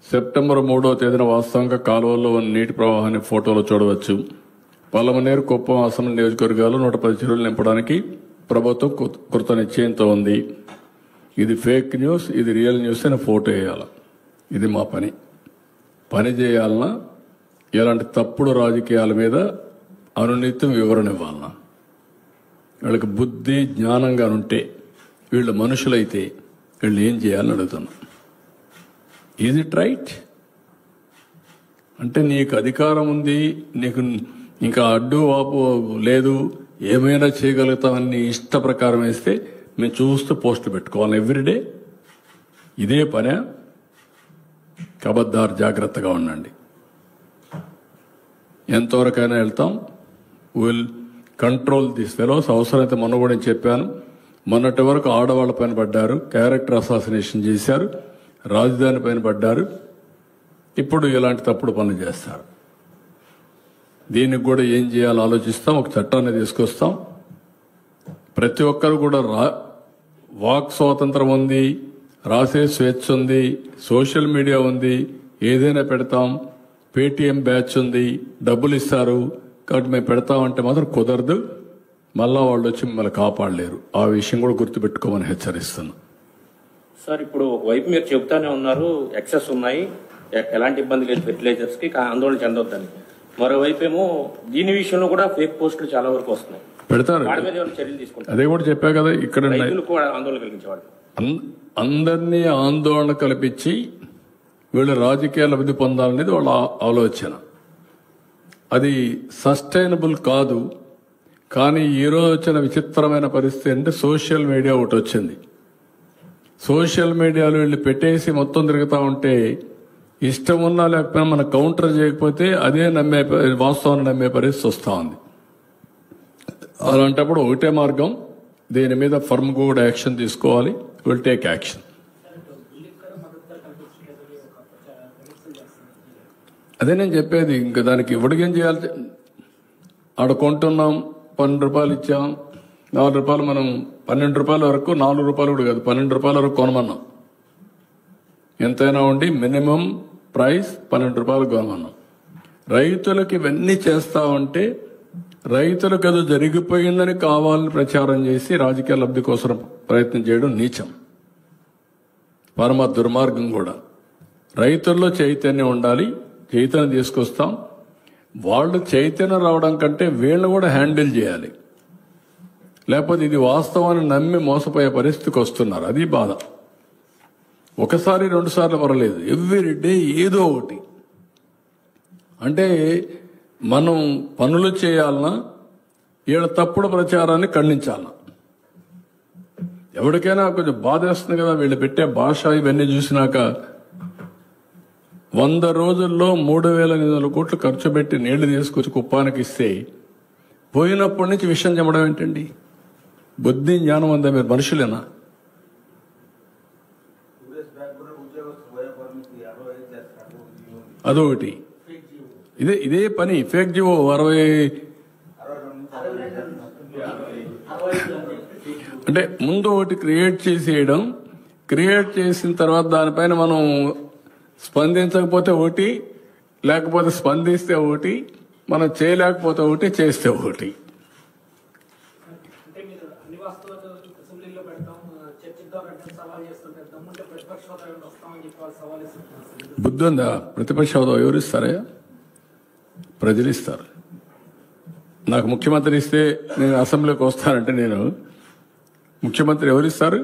సెప్టెంబర్ 3వ తేదీన వాస్తవంగా కాలువల్లో ఉన్న నీటి ప్రవాహాన్ని ఫోటోలో చూడవచ్చు. పలమనేరు, కుప్పం, అసెంబ్లీ నియోజకవర్గాలు 110 చెరువులు నింపడానికి ప్రభుత్వం కృత నిశ్చయంతో ఉంది. ఇది ఫేక్ న్యూస్, ఇది రియల్ న్యూస్ అని ఫోటో వేయాలి. ఇది మా పని చేయాలన్నా ఇలాంటి తప్పుడు రాజకీయాల మీద అనునిత్యం వివరణ ఇవ్వాలన్నా, వీళ్ళకి బుద్ధి జ్ఞానంగా ఉంటే, వీళ్ళు మనుషులైతే వీళ్ళు ఏం చేయాలని అడుగుతున్నా. Is it right? అంటే నీకు అధికారం ఉంది, నీకు ఇంకా అడ్డు వాపు లేదు, ఏమైనా చేయగలుగుతామని ఇష్ట ప్రకారం వేస్తే మేము చూస్తూ పోస్టులు పెట్టుకోవాలి ఎవ్రీడే. ఇదే పనే. కబద్దార్, జాగ్రత్తగా ఉండండి. ఎంతవరకైనా వెళ్తాం. Will control this fellows. అవసరమైతే మొన్న కూడా నేను చెప్పాను, మొన్నటి వరకు ఆడవాళ్ల పైన పడ్డారు, క్యారెక్టర్ అసాసినేషన్ చేశారు, రాజధాని పైన పడ్డారు, ఇప్పుడు ఇలాంటి తప్పుడు పనులు చేస్తారు. దీనికి కూడా ఏం చేయాలో ఆలోచిస్తాం. ఒక చట్టాన్ని తీసుకొస్తాం. ప్రతి ఒక్కరు కూడా వాక్ స్వాతంత్రం ఉంది, రాసే స్వేచ్ఛ ఉంది, సోషల్ మీడియా ఉంది, ఏదైనా పెడతాం. పేటీఎం బ్యాచ్ ఉంది, డబ్బులు ఇస్తారు కాబట్టి మేము పెడతామంటే మాత్రం కుదరదు. మళ్ళా వాళ్ళు వచ్చి మిమ్మల్ని కాపాడలేరు. ఆ విషయం కూడా గుర్తుపెట్టుకోమని హెచ్చరిస్తున్నాం. సార్, ఇప్పుడు ఒకవైపు మీరు చెబుతానే ఉన్నారు ఎక్సెస్ ఉన్నాయి, ఎలాంటి ఇబ్బంది లేదు ఫెర్టిలైజర్స్ కి, ఆందోళన చెందొద్దని. మరోవైపు ఏమో దీని విషయంలో కూడా ఫేక్ పోస్టులు చాలా వరకు వస్తున్నాయి, పెడతారు. వాటి మీద ఏమైనా చర్యలు తీసుకుంటారు? అదే కూడా చెప్పా కదా, ఇక్కడ రైతులు కూడా ఆందోళన కలిగించేవాళ్ళు. అందరినీ ఆందోళన కల్పించి వీళ్ళు రాజకీయ లబ్ధి పొందాలనేది వాళ్ళ ఆలోచన. అది సస్టైనబుల్ కాదు. కానీ ఈరోజు వచ్చిన విచిత్రమైన పరిస్థితి అంటే సోషల్ మీడియా ఒకటి వచ్చింది. సోషల్ మీడియాలో వీళ్ళు పెట్టేసి మొత్తం తిరుగుతూ ఉంటే ఇష్టం ఉన్నా లేకపోయినా మనం కౌంటర్ చేయకపోతే అదే వాస్తవాన్ని నమ్మే పరిస్థితి వస్తూ ఉంది. అలాంటప్పుడు ఒకటే మార్గం, దీని మీద ఫర్మ్ కూడా యాక్షన్ తీసుకోవాలి. Will take action. అదే నేను చెప్పేది. ఇంకా దానికి ఇవ్వడికేం చేయాలి? ఆడ కొంటున్నాం, 12 రూపాయలు ఇచ్చాం, 4 రూపాయలు మనం 12 రూపాయల వరకు, 4 రూపాయలు కూడా కాదు 12 రూపాయల వరకు కొనమన్నాం. ఎంతైనా ఉండి మినిమం ప్రైస్ 12 రూపాయలు కొనమన్నాం. రైతులకు ఇవన్నీ చేస్తా ఉంటే రైతులకు అది జరిగిపోయిందని కావాలని ప్రచారం చేసి రాజకీయ లబ్ధి కోసం ప్రయత్నం చేయడం నీచం, పరమ దుర్మార్గం కూడా. రైతుల్లో చైతన్యం ఉండాలి, చైతన్యం తీసుకొస్తాం. వాళ్ళు చైతన్యం రావడం కంటే వీళ్ళు కూడా హ్యాండిల్ చేయాలి. లేకపోతే ఇది వాస్తవాన్ని నమ్మి మోసపోయే పరిస్థితికి వస్తున్నారు. అది బాధ. ఒకసారి 2 సార్లు పర్వాలేదు, ఎవ్రీ డే ఏదో ఒకటి. అంటే మనం పనులు చేయాలన్నా వీళ్ళ తప్పుడు ప్రచారాన్ని ఖండించాలన్నా. ఎవరికైనా కొంచెం బాధ వేస్తుంది కదా వీళ్ళు పెట్టే భాష. ఇవన్నీ చూసినాక 100 రోజుల్లో 3,800 కోట్లు ఖర్చు పెట్టి నీళ్లు తీసుకొచ్చి కుప్పానికి ఇస్తే పోయినప్పటి నుంచి విషయం చెప్పడం ఏంటండి? బుద్ధి జ్ఞానం ఉందా? మీరు మనుషులేనా? అదొకటి. ఇదే పని. ఫేక్ జివో 60 అంటే ముందు ఒకటి క్రియేట్ చేసేయడం, క్రియేట్ చేసిన తర్వాత దానిపైన మనం స్పందించకపోతే ఒకటి, లేకపోతే స్పందిస్తే ఒకటి, మనం చేయలేకపోతే ఒకటి, చేస్తే ఒకటి. బుద్ధి ఉందా? ప్రతిపక్ష హోదా ఎవరిస్తారా? ప్రజలు ఇస్తారు. నాకు ముఖ్యమంత్రి ఇస్తే నేను అసెంబ్లీకి వస్తానంటే నేను ముఖ్యమంత్రి ఎవరిస్తారు?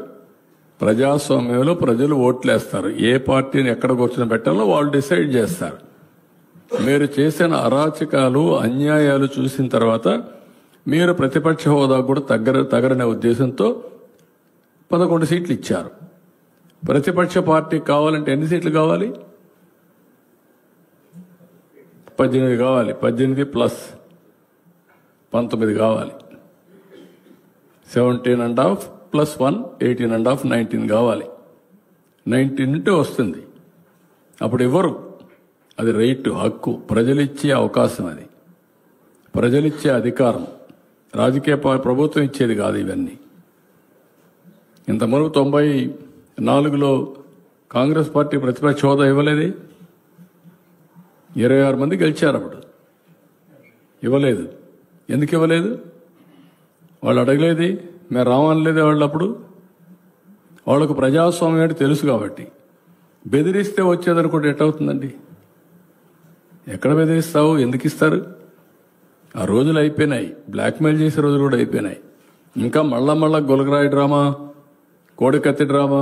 ప్రజాస్వామ్యంలో ప్రజలు ఓట్లేస్తారు. ఏ పార్టీని ఎక్కడ కూర్చొని పెట్టాలో వాళ్ళు డిసైడ్ చేస్తారు. మీరు చేసిన అరాచకాలు, అన్యాయాలు చూసిన తర్వాత మీరు ప్రతిపక్ష హోదా కూడా తగరనే ఉద్దేశంతో 11 సీట్లు ఇచ్చారు. ప్రతిపక్ష పార్టీ కావాలంటే ఎన్ని సీట్లు కావాలి? 18 కావాలి. 18 ప్లస్ 19 కావాలి. 17.5 ప్లస్ 1 18.5 19 కావాలి. 19 ఉంటే వస్తుంది. అప్పుడు ఇవ్వరు. అది రైట్, హక్కు, ప్రజలిచ్చే అవకాశం. అది ప్రజలిచ్చే అధికారం. రాజకీయ ప్రభుత్వం ఇచ్చేది కాదు ఇవన్నీ. ఇంతవరకు 94లో కాంగ్రెస్ పార్టీ ప్రతిపక్ష హోదా ఇవ్వలేదే. 26 మంది గెలిచారు. అప్పుడు ఇవ్వలేదు. ఎందుకు ఇవ్వలేదు? వాళ్ళు అడగలేది. మేము రావనలేదే వాళ్ళప్పుడు. వాళ్ళకు ప్రజాస్వామ్యం అంటే తెలుసు కాబట్టి. బెదిరిస్తే వచ్చేదనుకుంటే ఎట్టవుతుందండి? ఎక్కడ బెదిరిస్తావు? ఎందుకు ఇస్తారు? ఆ రోజులు అయిపోయినాయి. బ్లాక్మెయిల్ చేసే రోజులు కూడా అయిపోయినాయి. ఇంకా మళ్ళా గొలగరాయి డ్రామా, కోడికత్తి డ్రామా,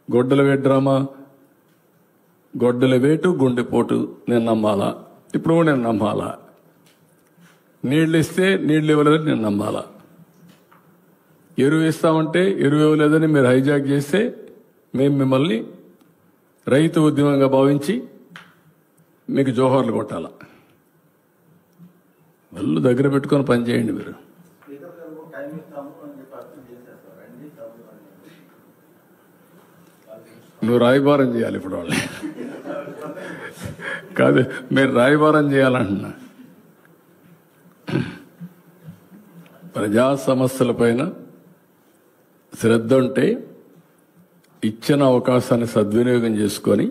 గొడ్డల వేటు డ్రామా. గొడ్డల వేటు గుండెపోటు నేను నమ్మాలా? ఇప్పుడు కూడా నేను నమ్మాలా? నీళ్ళు ఇస్తే నీళ్ళు ఇవ్వలేదని నేను నమ్మాలా? ఎరువు ఇస్తామంటే ఎరువు ఇవ్వలేదని మీరు హైజాక్ చేస్తే మేము మిమ్మల్ని రైతు ఉద్యమంగా భావించి మీకు జోహార్లు కొట్టాల? వాళ్ళు దగ్గర పెట్టుకొని పనిచేయండి మీరు. నువ్వు రాయబారం చేయాలి ఇప్పుడు వాళ్ళు. కాదు, మీరు రాయబారం చేయాలంటున్నా. ప్రజా సమస్యలపైన శ్రద్ధ ఉంటే ఇచ్చిన అవకాశాన్ని సద్వినియోగం చేసుకొని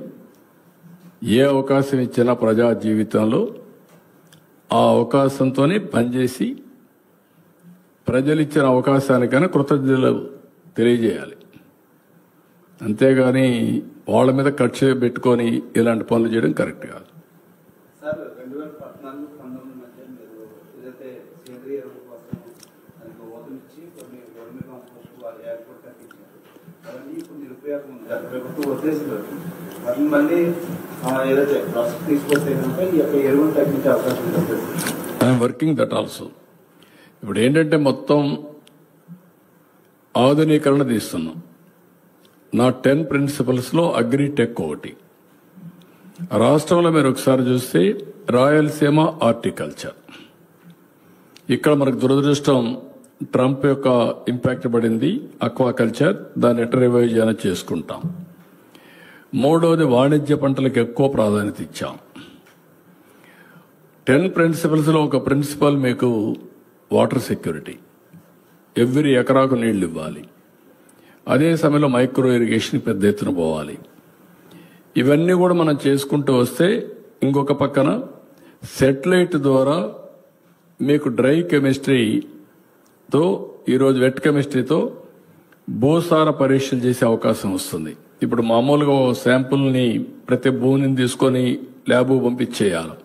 ఏ అవకాశం ఇచ్చినా ప్రజా జీవితంలో ఆ అవకాశంతోనే పనిచేసి ప్రజలు ఇచ్చిన అవకాశానికైనా కృతజ్ఞతలు తెలియజేయాలి. అంతేగాని వాళ్ళ మీద ఖర్చు పెట్టుకొని ఇలాంటి పనులు చేయడం కరెక్ట్ కాదు. సార్ 2014-19 మధ్య మీరు ఏదైతే సేంద్రీయ ఎరువుల కోసం దానికి ఓతనిచ్చి కొన్ని గవర్నమెంట్ కాంపోస్ట్ వాళ్ళు ఎయిర్పోర్ట్ కట్టించారు, అవన్నీ ఇప్పుడు నిరుపయోగం ఉంది. ప్రభుత్వం ఉద్దేశంలో వాటిని మళ్ళీ ఏదైతే ప్రాసెస్ తీసుకొస్తే కనుక ఈ యొక్క ఎరువులు తగ్గించే అవకాశం ఉంటుంది. I'm working that also. ఇప్పుడు ఏంటంటే మొత్తం ఆధునీకరణ తీస్తున్నాం. నా 10 ప్రిన్సిపల్స్లో అగ్రిటెక్ ఒకటి. రాష్ట్రంలో మీరు ఒకసారి చూస్తే రాయలసీమ హార్టికల్చర్. ఇక్కడ మనకు దురదృష్టం ట్రంప్ యొక్క ఇంపాక్ట్ పడింది. అక్వాకల్చర్, దాన్ని ఎట్లా రివైవ్ చేయాలని చేసుకుంటాం. మూడవది వాణిజ్య పంటలకు ఎక్కువ ప్రాధాన్యత ఇచ్చాం. 10 ప్రిన్సిపల్స్లో ఒక ప్రిన్సిపల్ మీకు వాటర్ సెక్యూరిటీ. ఎవ్రీ ఎకరాకు నీళ్లు ఇవ్వాలి. అదే సమయంలో మైక్రో ఇరిగేషన్ పెద్ద ఎత్తున పోవాలి. ఇవన్నీ కూడా మనం చేసుకుంటూ వస్తే ఇంకొక పక్కన సెటిలైట్ ద్వారా మీకు డ్రై కెమిస్ట్రీతో, ఈరోజు వెట్ కెమిస్ట్రీతో భూసార పరీక్షలు చేసే అవకాశం వస్తుంది. ఇప్పుడు మామూలుగా శాంపుల్ని ప్రతి భూమిని తీసుకొని ల్యాబ్ పంపించేయాలి.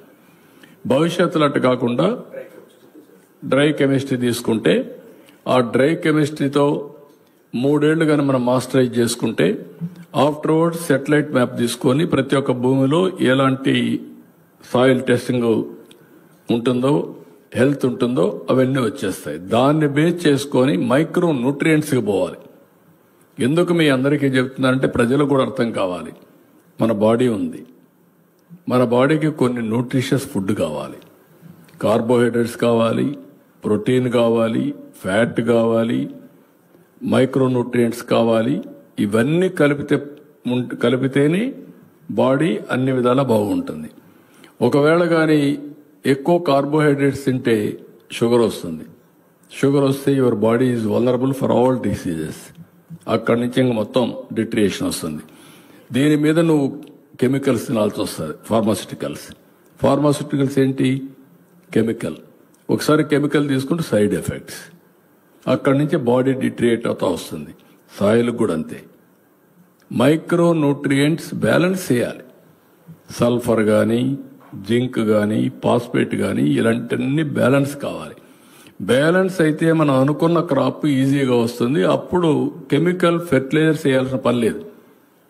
భవిష్యత్తులో అట్టు కాకుండా డ్రై కెమిస్ట్రీ తీసుకుంటే ఆ డ్రై కెమిస్ట్రీతో 3 ఏళ్లు కానీ మనం మాస్టరైజ్ చేసుకుంటే ఆఫ్టర్వర్డ్ సెటిలైట్ మ్యాప్ తీసుకొని ప్రతి ఒక్క భూమిలో ఎలాంటి సాయిల్ టెస్టింగ్ ఉంటుందో, హెల్త్ ఉంటుందో అవన్నీ వచ్చేస్తాయి. దాన్ని బేస్ చేసుకొని మైక్రో న్యూట్రియంట్స్కి పోవాలి. ఎందుకు మీ అందరికీ చెప్తున్నారంటే ప్రజలకు కూడా అర్థం కావాలి. మన బాడీ ఉంది, మన బాడీకి కొన్ని న్యూట్రిషియస్ ఫుడ్ కావాలి. కార్బోహైడ్రేట్స్ కావాలి, ప్రోటీన్ కావాలి, ఫ్యాట్ కావాలి, మైక్రో న్యూట్రియంట్స్ కావాలి. ఇవన్నీ కలిపితేనే బాడీ అన్ని విధాలా బాగుంటుంది. ఒకవేళ కానీ ఎక్కువ కార్బోహైడ్రేట్స్ తింటే షుగర్ వస్తుంది. షుగర్ వస్తే your body is vulnerable for all diseases. అక్కడి నుంచి ఇంక మొత్తం డిట్రియేషన్ వస్తుంది. దీని మీద నువ్వు కెమికల్స్ తినాల్సి వస్తుంది. ఫార్మాస్యూటికల్స్ ఏంటి? కెమికల్. ఒకసారి కెమికల్ తీసుకుంటే సైడ్ ఎఫెక్ట్స్. అక్కడి నుంచి బాడీ డిట్రియేట్ అవుతా వస్తుంది. సాయిల్ కూడా అంతే. మైక్రో న్యూట్రియంట్స్ బ్యాలెన్స్ చేయాలి. సల్ఫర్ కానీ, జింక్ కానీ, ఫాస్ఫేట్ కానీ ఇలాంటివన్నీ బ్యాలెన్స్ కావాలి. బ్యాలెన్స్ అయితే మనం అనుకున్న క్రాప్ ఈజీగా వస్తుంది. అప్పుడు కెమికల్ ఫెర్టిలైజర్స్ వేయాల్సిన పని లేదు.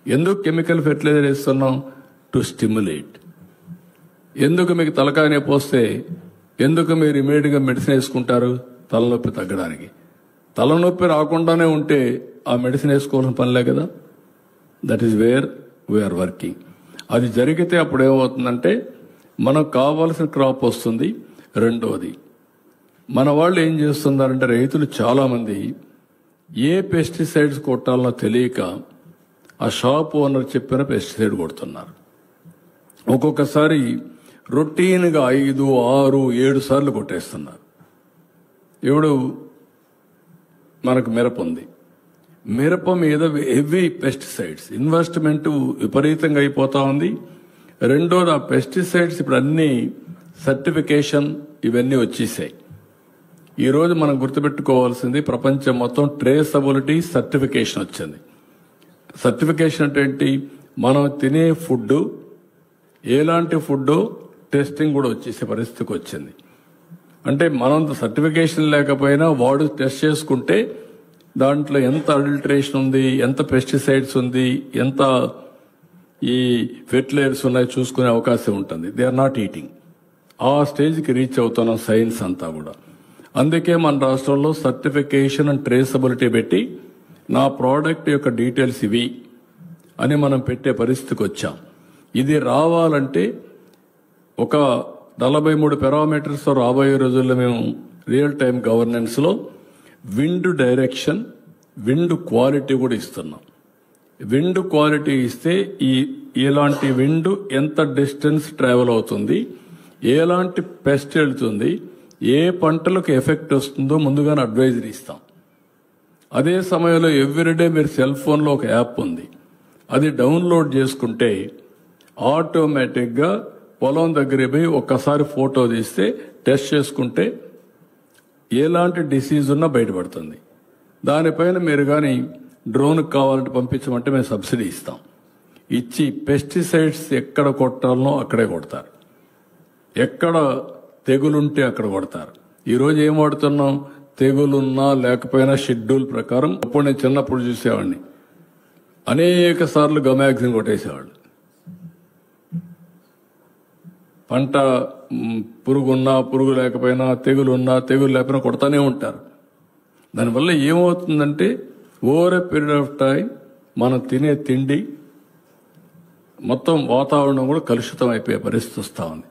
ఎందుకు కెమికల్ ఫెర్టిలైజర్ వేస్తున్నాం? To stimulate. ఎందుకు మీకు తలకాయ నొప్పి వస్తే ఎందుకు మీరు ఇమీడియట్గా మెడిసిన్ వేసుకుంటారు? తలనొప్పి తగ్గడానికి. తలనొప్పి రాకుండానే ఉంటే ఆ మెడిసిన్ వేసుకోవాల్సిన పనిలే కదా. That is where we're working. అది జరిగితే అప్పుడు ఏమవుతుందంటే మనకు కావాల్సిన క్రాప్ వస్తుంది. రెండోది, మన వాళ్ళు ఏం చేస్తున్నారంటే రైతులు చాలామంది ఏ పెస్టిసైడ్స్ కొట్టాలనో తెలియక ఆ షాప్ ఓనర్ చెప్పిన పెస్టిసైడ్ కొడుతున్నారు. ఒక్కొక్కసారి రొటీన్గా 5, 6, 7 సార్లు కొట్టేస్తున్నారు. ఇప్పుడు మనకు మిరప ఉంది. మిరప మీద హెవీ పెస్టిసైడ్స్ ఇన్వెస్ట్మెంట్ విపరీతంగా అయిపోతా ఉంది. రెండోది, ఆ పెస్టిసైడ్స్ ఇప్పుడు అన్ని సర్టిఫికేషన్ ఇవన్నీ వచ్చేసాయి. ఈరోజు మనం గుర్తుపెట్టుకోవాల్సింది ప్రపంచం మొత్తం ట్రేసబిలిటీ సర్టిఫికేషన్ వచ్చింది. సర్టిఫికేషన్ అంటే ఏంటి? మనం తినే ఫుడ్ ఎలాంటి ఫుడ్ టెస్టింగ్ కూడా వచ్చేసే పరిస్థితికి వచ్చింది. అంటే మనం సర్టిఫికేషన్ లేకపోయినా వాడు టెస్ట్ చేసుకుంటే దాంట్లో ఎంత అడల్టరేషన్ ఉంది, ఎంత పెస్టిసైడ్స్ ఉంది, ఎంత ఈ ఫెర్టిలైజర్స్ ఉన్నాయో చూసుకునే అవకాశం ఉంటుంది. They are not eating. ఆ స్టేజ్కి రీచ్ అవుతున్నాం సైన్స్ అంతా కూడా. అందుకే మన రాష్ట్రంలో సర్టిఫికేషన్ అండ్ ట్రేసబిలిటీ పెట్టి నా ప్రోడక్ట్ యొక్క డీటెయిల్స్ ఇవి అని మనం పెట్టే పరిస్థితికి వచ్చాం. ఇది రావాలంటే ఒక 43 పారామీటర్స్ రాబోయే రోజుల్లో మేము రియల్ టైం గవర్నెన్స్లో విండ్ డైరెక్షన్, విండ్ క్వాలిటీ కూడా ఇస్తున్నాం. విండ్ క్వాలిటీ ఇస్తే ఎలాంటి విండ్ ఎంత డిస్టెన్స్ ట్రావెల్ అవుతుంది, ఎలాంటి పెస్ట్ వెళ్తుంది, ఏ పంటలకు ఎఫెక్ట్ వస్తుందో ముందుగానే అడ్వైజరీ ఇస్తాం. అదే సమయంలో ఎవ్రీడే మీరు సెల్ ఫోన్లో ఒక యాప్ ఉంది, అది డౌన్లోడ్ చేసుకుంటే ఆటోమేటిక్గా పొలం దగ్గర పోయి ఒక్కసారి ఫోటో తీస్తే టెస్ట్ చేసుకుంటే ఎలాంటి డిసీజ్ ఉన్నా బయటపడుతుంది. దానిపైన మీరు కానీ డ్రోన్కి కావాలంటే పంపించమంటే మేము సబ్సిడీ ఇస్తాం. ఇచ్చి పెస్టిసైడ్స్ ఎక్కడ కొట్టాలనో అక్కడే కొడతారు, ఎక్కడ తెగులుంటే అక్కడ కొడతారు. ఈరోజు ఏం వాడుతున్నాం? తెగులున్నా లేకపోయినా షెడ్యూల్ ప్రకారం. అప్పుడు నేను చిన్నప్పుడు చూసేవాడిని, అనేక సార్లు గమాక్సిన్ కొట్టేసేవాళ్ళు. పంట పురుగున్నా పురుగు లేకపోయినా, తెగులున్నా తెగులు లేకపోయినా కొడతానే ఉంటారు. దానివల్ల ఏమవుతుందంటే over a period of time మనం తినే తిండి మొత్తం వాతావరణం కూడా కలుషితం అయిపోయే పరిస్థితి వస్తూ ఉంది.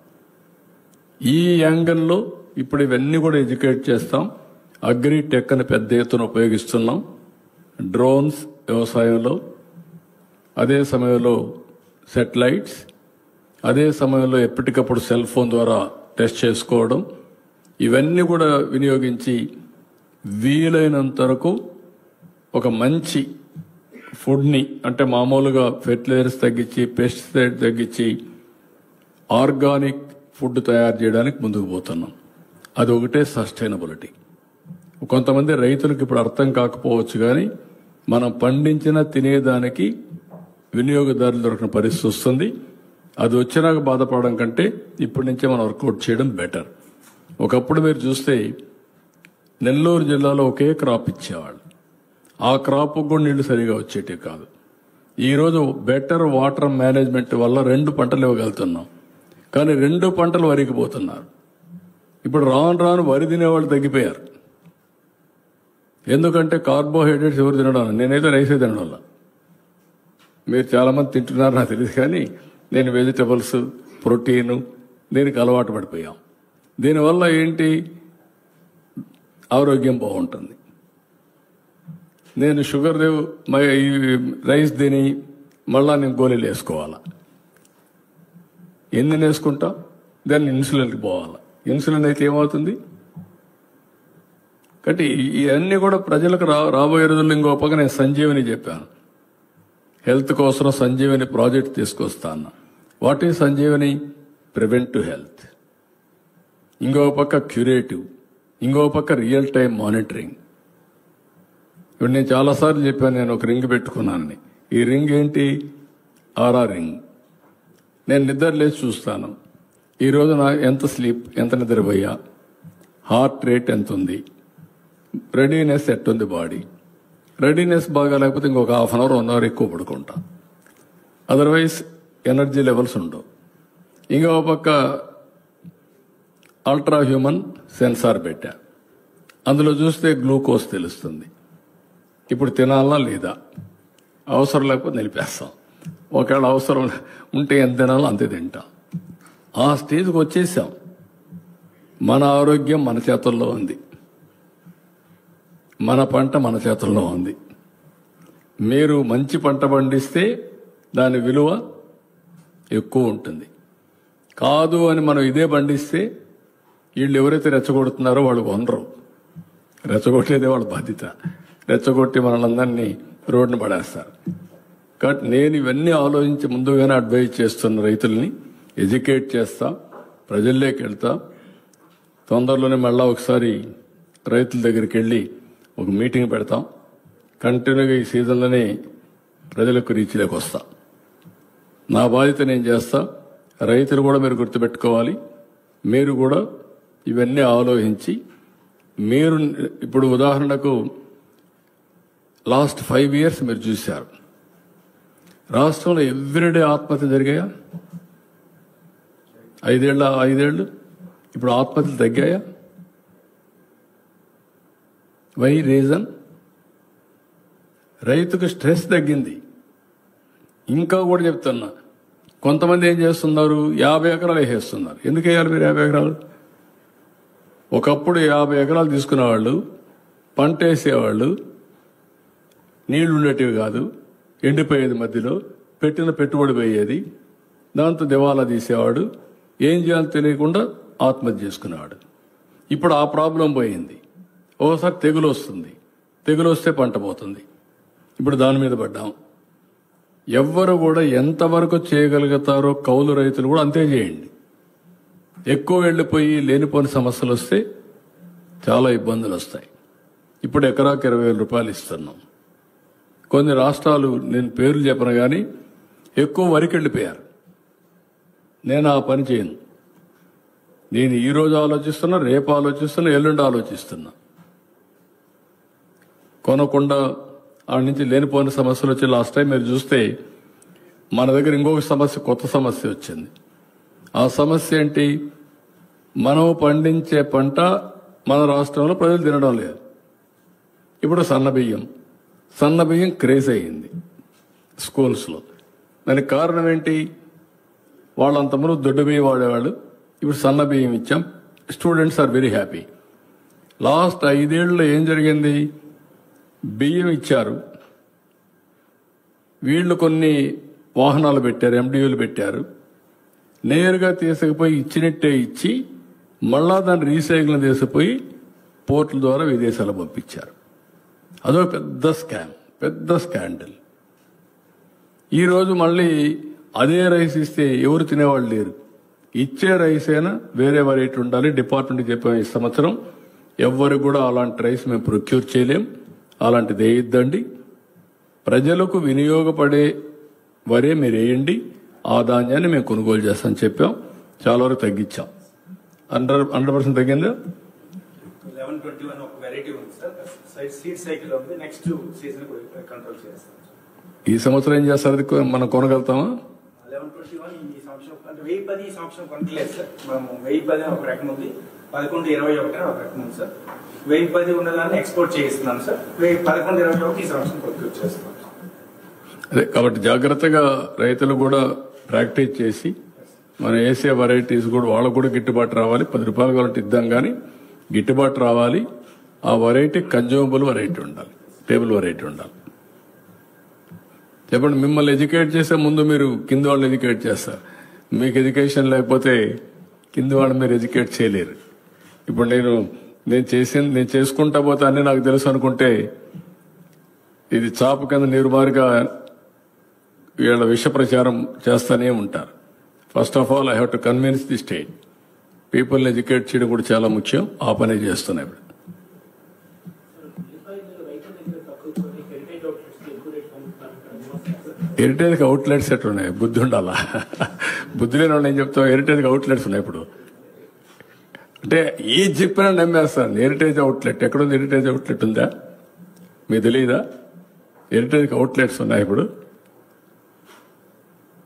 ఈ యాంగిల్లో ఇప్పుడు ఇవన్నీ కూడా ఎడ్యుకేట్ చేస్తాం. అగ్రిటెక్ అని పెద్ద ఎత్తున ఉపయోగిస్తున్నాం. డ్రోన్స్ వ్యవసాయంలో, అదే సమయంలో సెటిలైట్స్, అదే సమయంలో ఎప్పటికప్పుడు సెల్ ఫోన్ ద్వారా టెస్ట్ చేసుకోవడం, ఇవన్నీ కూడా వినియోగించి వీలైనంత వరకు ఒక మంచి ఫుడ్ని, అంటే మామూలుగా ఫెర్టిలైజర్స్ తగ్గించి, పెస్టిసైడ్ తగ్గించి ఆర్గానిక్ ఫుడ్ తయారు చేయడానికి ముందుకు పోతున్నాం. అది ఒకటే సస్టైనబిలిటీ. కొంతమంది రైతులకు ఇప్పుడు అర్థం కాకపోవచ్చు, కానీ మనం పండించిన తినేదానికి వినియోగదారులు దొరికిన పరిస్థితి వస్తుంది. అది వచ్చినాక బాధపడడం కంటే ఇప్పటి నుంచే మనం వర్కౌట్ చేయడం బెటర్. ఒకప్పుడు మీరు చూస్తే నెల్లూరు జిల్లాలో ఒకే క్రాప్ ఇచ్చేవాళ్ళు, ఆ క్రాప్ కూడా నీళ్లు సరిగా వచ్చేటివి కాదు. ఈరోజు బెటర్ వాటర్ మేనేజ్మెంట్ వల్ల 2 పంటలు ఇవ్వగలుగుతున్నాం, కానీ 2 పంటలు వరికి పోతున్నారు. ఇప్పుడు రాను రాను వరి తినేవాళ్ళు తగ్గిపోయారు. ఎందుకంటే కార్బోహైడ్రేట్స్ ఎవరు తినడం? నేనైతే రైసే తినడం వల్ల. మీరు చాలామంది తింటున్నారు నాకు తెలియదు, కానీ నేను వెజిటబుల్స్, ప్రోటీను దీనికి అలవాటు పడిపోయాం. దీనివల్ల ఏంటి? ఆరోగ్యం బాగుంటుంది. నేను షుగర్ ఈ రైస్ తిని మళ్ళా నేను గోళీలు వేసుకోవాలా? ఎన్ని వేసుకుంటా? దాన్ని ఇన్సులిన్కి పోవాలా? ఇన్సులిన్ అయితే ఏమవుతుంది? కాబట్టి ఇవన్నీ కూడా ప్రజలకు రాబోయే రోజుల్లో ఇంకో పక్క నేను సంజీవని చెప్పాను, హెల్త్ కోసం సంజీవని ప్రాజెక్ట్ తీసుకొస్తాను. What is Sanjeevani? Preventive health. ఇంకో పక్క క్యూరేటివ్, ఇంకో పక్క రియల్ టైం మానిటరింగ్. ఇప్పుడు నేను చాలాసార్లు చెప్పాను, నేను ఒక రింగ్ పెట్టుకున్నానని. ఈ రింగ్ ఏంటి? RR ring. నేను నిద్ర లేచి చూస్తాను, ఈరోజు నా ఎంత స్లీప్, ఎంత నిద్రపోయా, హార్ట్ రేట్ ఎంత ఉంది, రెడీనెస్ ఎట్టుంది బాడీ. రెడీనెస్ బాగా లేకపోతే ఇంకొక హాఫ్ అన్ అవర్ 1 అవర్ ఎక్కువ పడుకుంటా, అదర్వైజ్ ఎనర్జీ లెవెల్స్ ఉండవు. ఇంకో పక్క అల్ట్రా హ్యూమన్ సెన్సార్ పెట్టా, అందులో చూస్తే గ్లూకోజ్ తెలుస్తుంది. ఇప్పుడు తినాలా లేదా, అవసరం లేకపోతే నిలిపేస్తాం. ఒకవేళ అవసరం ఉంటే ఎంత తినాలో అంతే తింటాం. ఆ స్టేజ్కి వచ్చేసాం. మన ఆరోగ్యం మన చేతుల్లో ఉంది, మన పంట మన చేతుల్లో ఉంది. మీరు మంచి పంట పండిస్తే దాని విలువ ఎక్కువ ఉంటుంది. కాదు అని మనం ఇదే పండిస్తే వీళ్ళు ఎవరైతే రెచ్చగొడుతున్నారో వాళ్ళు కొనరు. రెచ్చగొట్టేదే వాళ్ళ బాధ్యత. రెచ్చగొట్టి మనల్ని రోడ్డును పడేస్తారు. కాబట్టి నేను ఇవన్నీ ఆలోచించి ముందుగానే అడ్వైజ్ చేస్తున్న రైతుల్ని ఎడ్యుకేట్ చేస్తా, ప్రజల్లోకి వెళ్తా. తొందరలోనే మళ్ళా ఒకసారి రైతుల దగ్గరికి వెళ్ళి ఒక మీటింగ్ పెడతాం. కంటిన్యూగా ఈ సీజన్లోనే ప్రజలకు రీచ్లోకి వస్తా. నా బాధ్యత నేను చేస్తా. రైతులు కూడా మీరు గుర్తుపెట్టుకోవాలి. మీరు కూడా ఇవన్నీ ఆలోచించి మీరు ఇప్పుడు ఉదాహరణకు లాస్ట్ 5 years మీరు చూశారు రాష్ట్రంలో ఎవ్రీడే ఆత్మహత్య జరిగాయా? 5 ఏళ్ళు ఇప్పుడు ఆత్మహత్యలు తగ్గాయా? Why reason? రైతుకు స్ట్రెస్ తగ్గింది. ఇంకా కూడా చెప్తున్నా, కొంతమంది ఏం చేస్తున్నారు, 50 ఎకరాలు వేసేస్తున్నారు. ఎందుకు వేయాలి మీరు 50 ఎకరాలు? ఒకప్పుడు 50 ఎకరాలు తీసుకునేవాళ్ళు, పంట వేసేవాళ్ళు, నీళ్లు ఉండేటివి కాదు, ఎండిపోయేది, మధ్యలో పెట్టిన పెట్టుబడి పోయేది, దాంతో దివాలా తీసేవాడు, ఏం చేయాలో తెలియకుండా ఆత్మహత్య చేసుకునేవాడు. ఇప్పుడు ఆ ప్రాబ్లం పోయింది. ఓసారి తెగులు వస్తుంది, తెగులు వస్తే పంట పోతుంది. ఇప్పుడు దాని మీద పడ్డాం. ఎవ్వరు కూడా ఎంతవరకు చేయగలుగుతారో కౌలు రైతులు కూడా అంతే చేయండి. ఎక్కువ వెళ్ళిపోయి లేనిపోని సమస్యలు వస్తే చాలా ఇబ్బందులు వస్తాయి. ఇప్పుడు ఎకరాకు 20,000 రూపాయలు ఇస్తున్నాం. కొన్ని రాష్ట్రాలు, నేను పేర్లు చెప్పను కానీ, ఎక్కువ వరికి వెళ్ళిపోయారు. నేను ఆ పని చేయను. నేను ఈ రోజు ఆలోచిస్తున్నా, రేపు ఆలోచిస్తున్నా, ఎల్లుండి ఆలోచిస్తున్నా. కొనకుండా ఆడ నుంచి లేనిపోయిన సమస్యలు వచ్చి లాస్ట్ టైం మీరు చూస్తే మన దగ్గర ఇంకొక సమస్య, కొత్త సమస్య వచ్చింది. ఆ సమస్య ఏంటి? మనం పండించే పంట మన రాష్ట్రంలో ప్రజలు తినడం లేదు. ఇప్పుడు సన్న బియ్యం క్రేజ్ అయ్యింది స్కూల్స్లో. దానికి కారణం ఏంటి? వాళ్ళంతమంది దొడ్డు బియ్యం వాడేవాళ్ళు, ఇప్పుడు సన్న బియ్యం ఇచ్చాం. Students are very happy. Last 5 ఏళ్లలో ఏం జరిగింది? బియ్యం ఇచ్చారు, వీళ్ళు కొన్ని వాహనాలు పెట్టారు, ఎండియూలు పెట్టారు, నేరుగా తీసుకుపోయి ఇచ్చినట్టే ఇచ్చి మళ్ళా దాన్ని రీసైకిల్ తీసుకుపోయి పోర్టుల ద్వారా విదేశాలకు పంపించారు. అదో పెద్ద స్కామ్, పెద్ద స్కాండల్. ఈరోజు మళ్ళీ అదే రైస్ ఇస్తే ఎవరు తినేవాళ్ళు లేరు. ఇచ్చే రైస్ అయినా వేరే వెరైటీ ఉండాలి. డిపార్ట్మెంట్కి చెప్పాము ఈ సంవత్సరం ఎవ్వరు కూడా అలాంటి రైస్ మేము ప్రొక్యూర్ చేయలేం, అలాంటిది వేయొద్దండి. ప్రజలకు వినియోగపడే వరే మీరు వేయండి, ఆ ధాన్యాన్ని మేము కొనుగోలు చేస్తామని చెప్పాం. చాలా వరకు తగ్గించాం. 100% తగ్గిందా? 1121 ఒక వెరైటీ ఉంది సార్, సీడ్ సైకిల్ ఉంది. నెక్స్ట్ సీజన్ కంట్రోల్ చేస్తాం. ఈ సంవత్సరం ఏం చేస్తారు? అది మనం కొనగలుగుతామా? 1121 ఈ సంవత్సరం అంటే 1010 ఈ సంవత్సరం కొనట్లేదు సార్. మనం 1010 ఒక రకం ఉంది, 1121 ఒక రకం ఉంది సార్. 1010 ఉన్నదాన్ని ఎక్స్పోర్ట్ చేయిస్తున్నాం సార్. 1121 ఈ సంవత్సరం ప్రొక్యూర్ చేస్తున్నాం. అదే కాబట్టి జాగ్రత్తగా రైతులు కూడా ప్రాక్టీస్ చేసి మనం వేసే వెరైటీస్ కూడా వాళ్ళకు కూడా గిట్టుబాటు రావాలి. 10 రూపాయలు కావాలంటే ఇద్దాం, కానీ గిట్టుబాటు రావాలి. ఆ వెరైటీ కన్జ్యూమబుల్ వెరైటీ ఉండాలి, టేబుల్ వెరైటీ ఉండాలి. చెప్పండి, మిమ్మల్ని ఎడ్యుకేట్ చేసే ముందు మీరు కింద వాళ్ళు ఎడ్యుకేట్ చేస్తారు. మీకు ఎడ్యుకేషన్ లేకపోతే కింద వాళ్ళు మీరు ఎడ్యుకేట్ చేయలేరు. ఇప్పుడు నేను చేసుకుంటా పోతే అన్నీ నాకు తెలుసు అనుకుంటే ఇది చాప కింద నిర్మారుగా వీళ్ళ విష ప్రచారం చేస్తూనే ఉంటారు. First of all I have to convince the state. పీపుల్ని ఎడ్యుకేట్ చేయడం కూడా చాలా ముఖ్యం. ఆ పని చేస్తున్నాయి. ఇప్పుడు హెరిటేజ్ అవుట్లెట్స్ ఎట్లా ఉన్నాయి? బుద్ధి ఉండాలా? బుద్ధి లేని వాళ్ళు ఏం చెప్తాం? హెరిటేజ్ అవుట్లెట్స్ ఉన్నాయి. ఇప్పుడు అంటే ఏది చెప్పినా నమ్మేస్తాను. హెరిటేజ్ అవుట్లెట్ ఎక్కడుంది? హెరిటేజ్ అవుట్లెట్ ఉందా? మీకు తెలియదా? హెరిటేజ్ అవుట్లెట్స్ ఉన్నాయి ఇప్పుడు.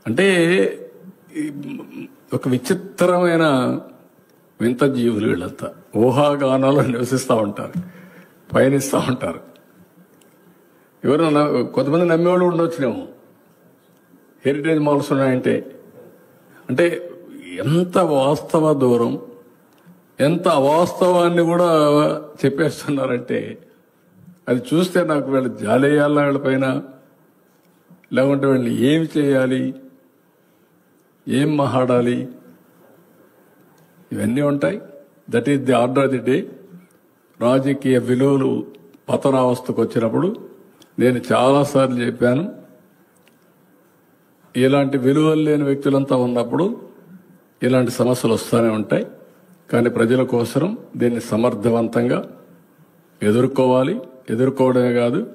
అంటే ఒక విచిత్రమైన వింత జీవులు వీళ్ళంతా. ఊహాగానాలు నివసిస్తూ ఉంటారు, పయనిస్తూ ఉంటారు. ఎవరైనా కొంతమంది నమ్మేవాళ్ళు ఉండొచ్చునేమో. హెరిటేజ్ మాల్స్ ఉన్నాయంటే అంటే ఎంత వాస్తవ దూరం, ఎంత అవాస్తవాన్ని కూడా చెప్పేస్తున్నారంటే అది చూస్తే నాకు వీళ్ళు జాలేయాలా వీళ్ళ పైన, లేకుంటే వీళ్ళని ఏమి చేయాలి, ఏం మాట్లాడాలి, ఇవన్నీ ఉంటాయి. That is the order of the day. రాజకీయ విలువలు పతనావస్థకు వచ్చినప్పుడు నేను చాలాసార్లు చెప్పాను, ఇలాంటి విలువలు లేని వ్యక్తులంతా ఉన్నప్పుడు ఇలాంటి సమస్యలు వస్తూనే ఉంటాయి. కానీ ప్రజల కోసం దీన్ని సమర్థవంతంగా ఎదుర్కోవాలి. ఎదుర్కోవడమే కాదు,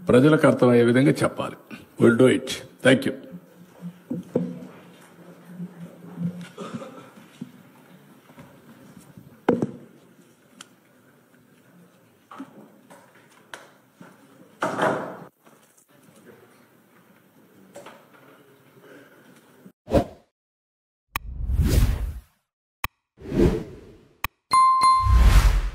ప్రజలకు అర్థమయ్యే విధంగా చెప్పాలి. Will do it. Thank you.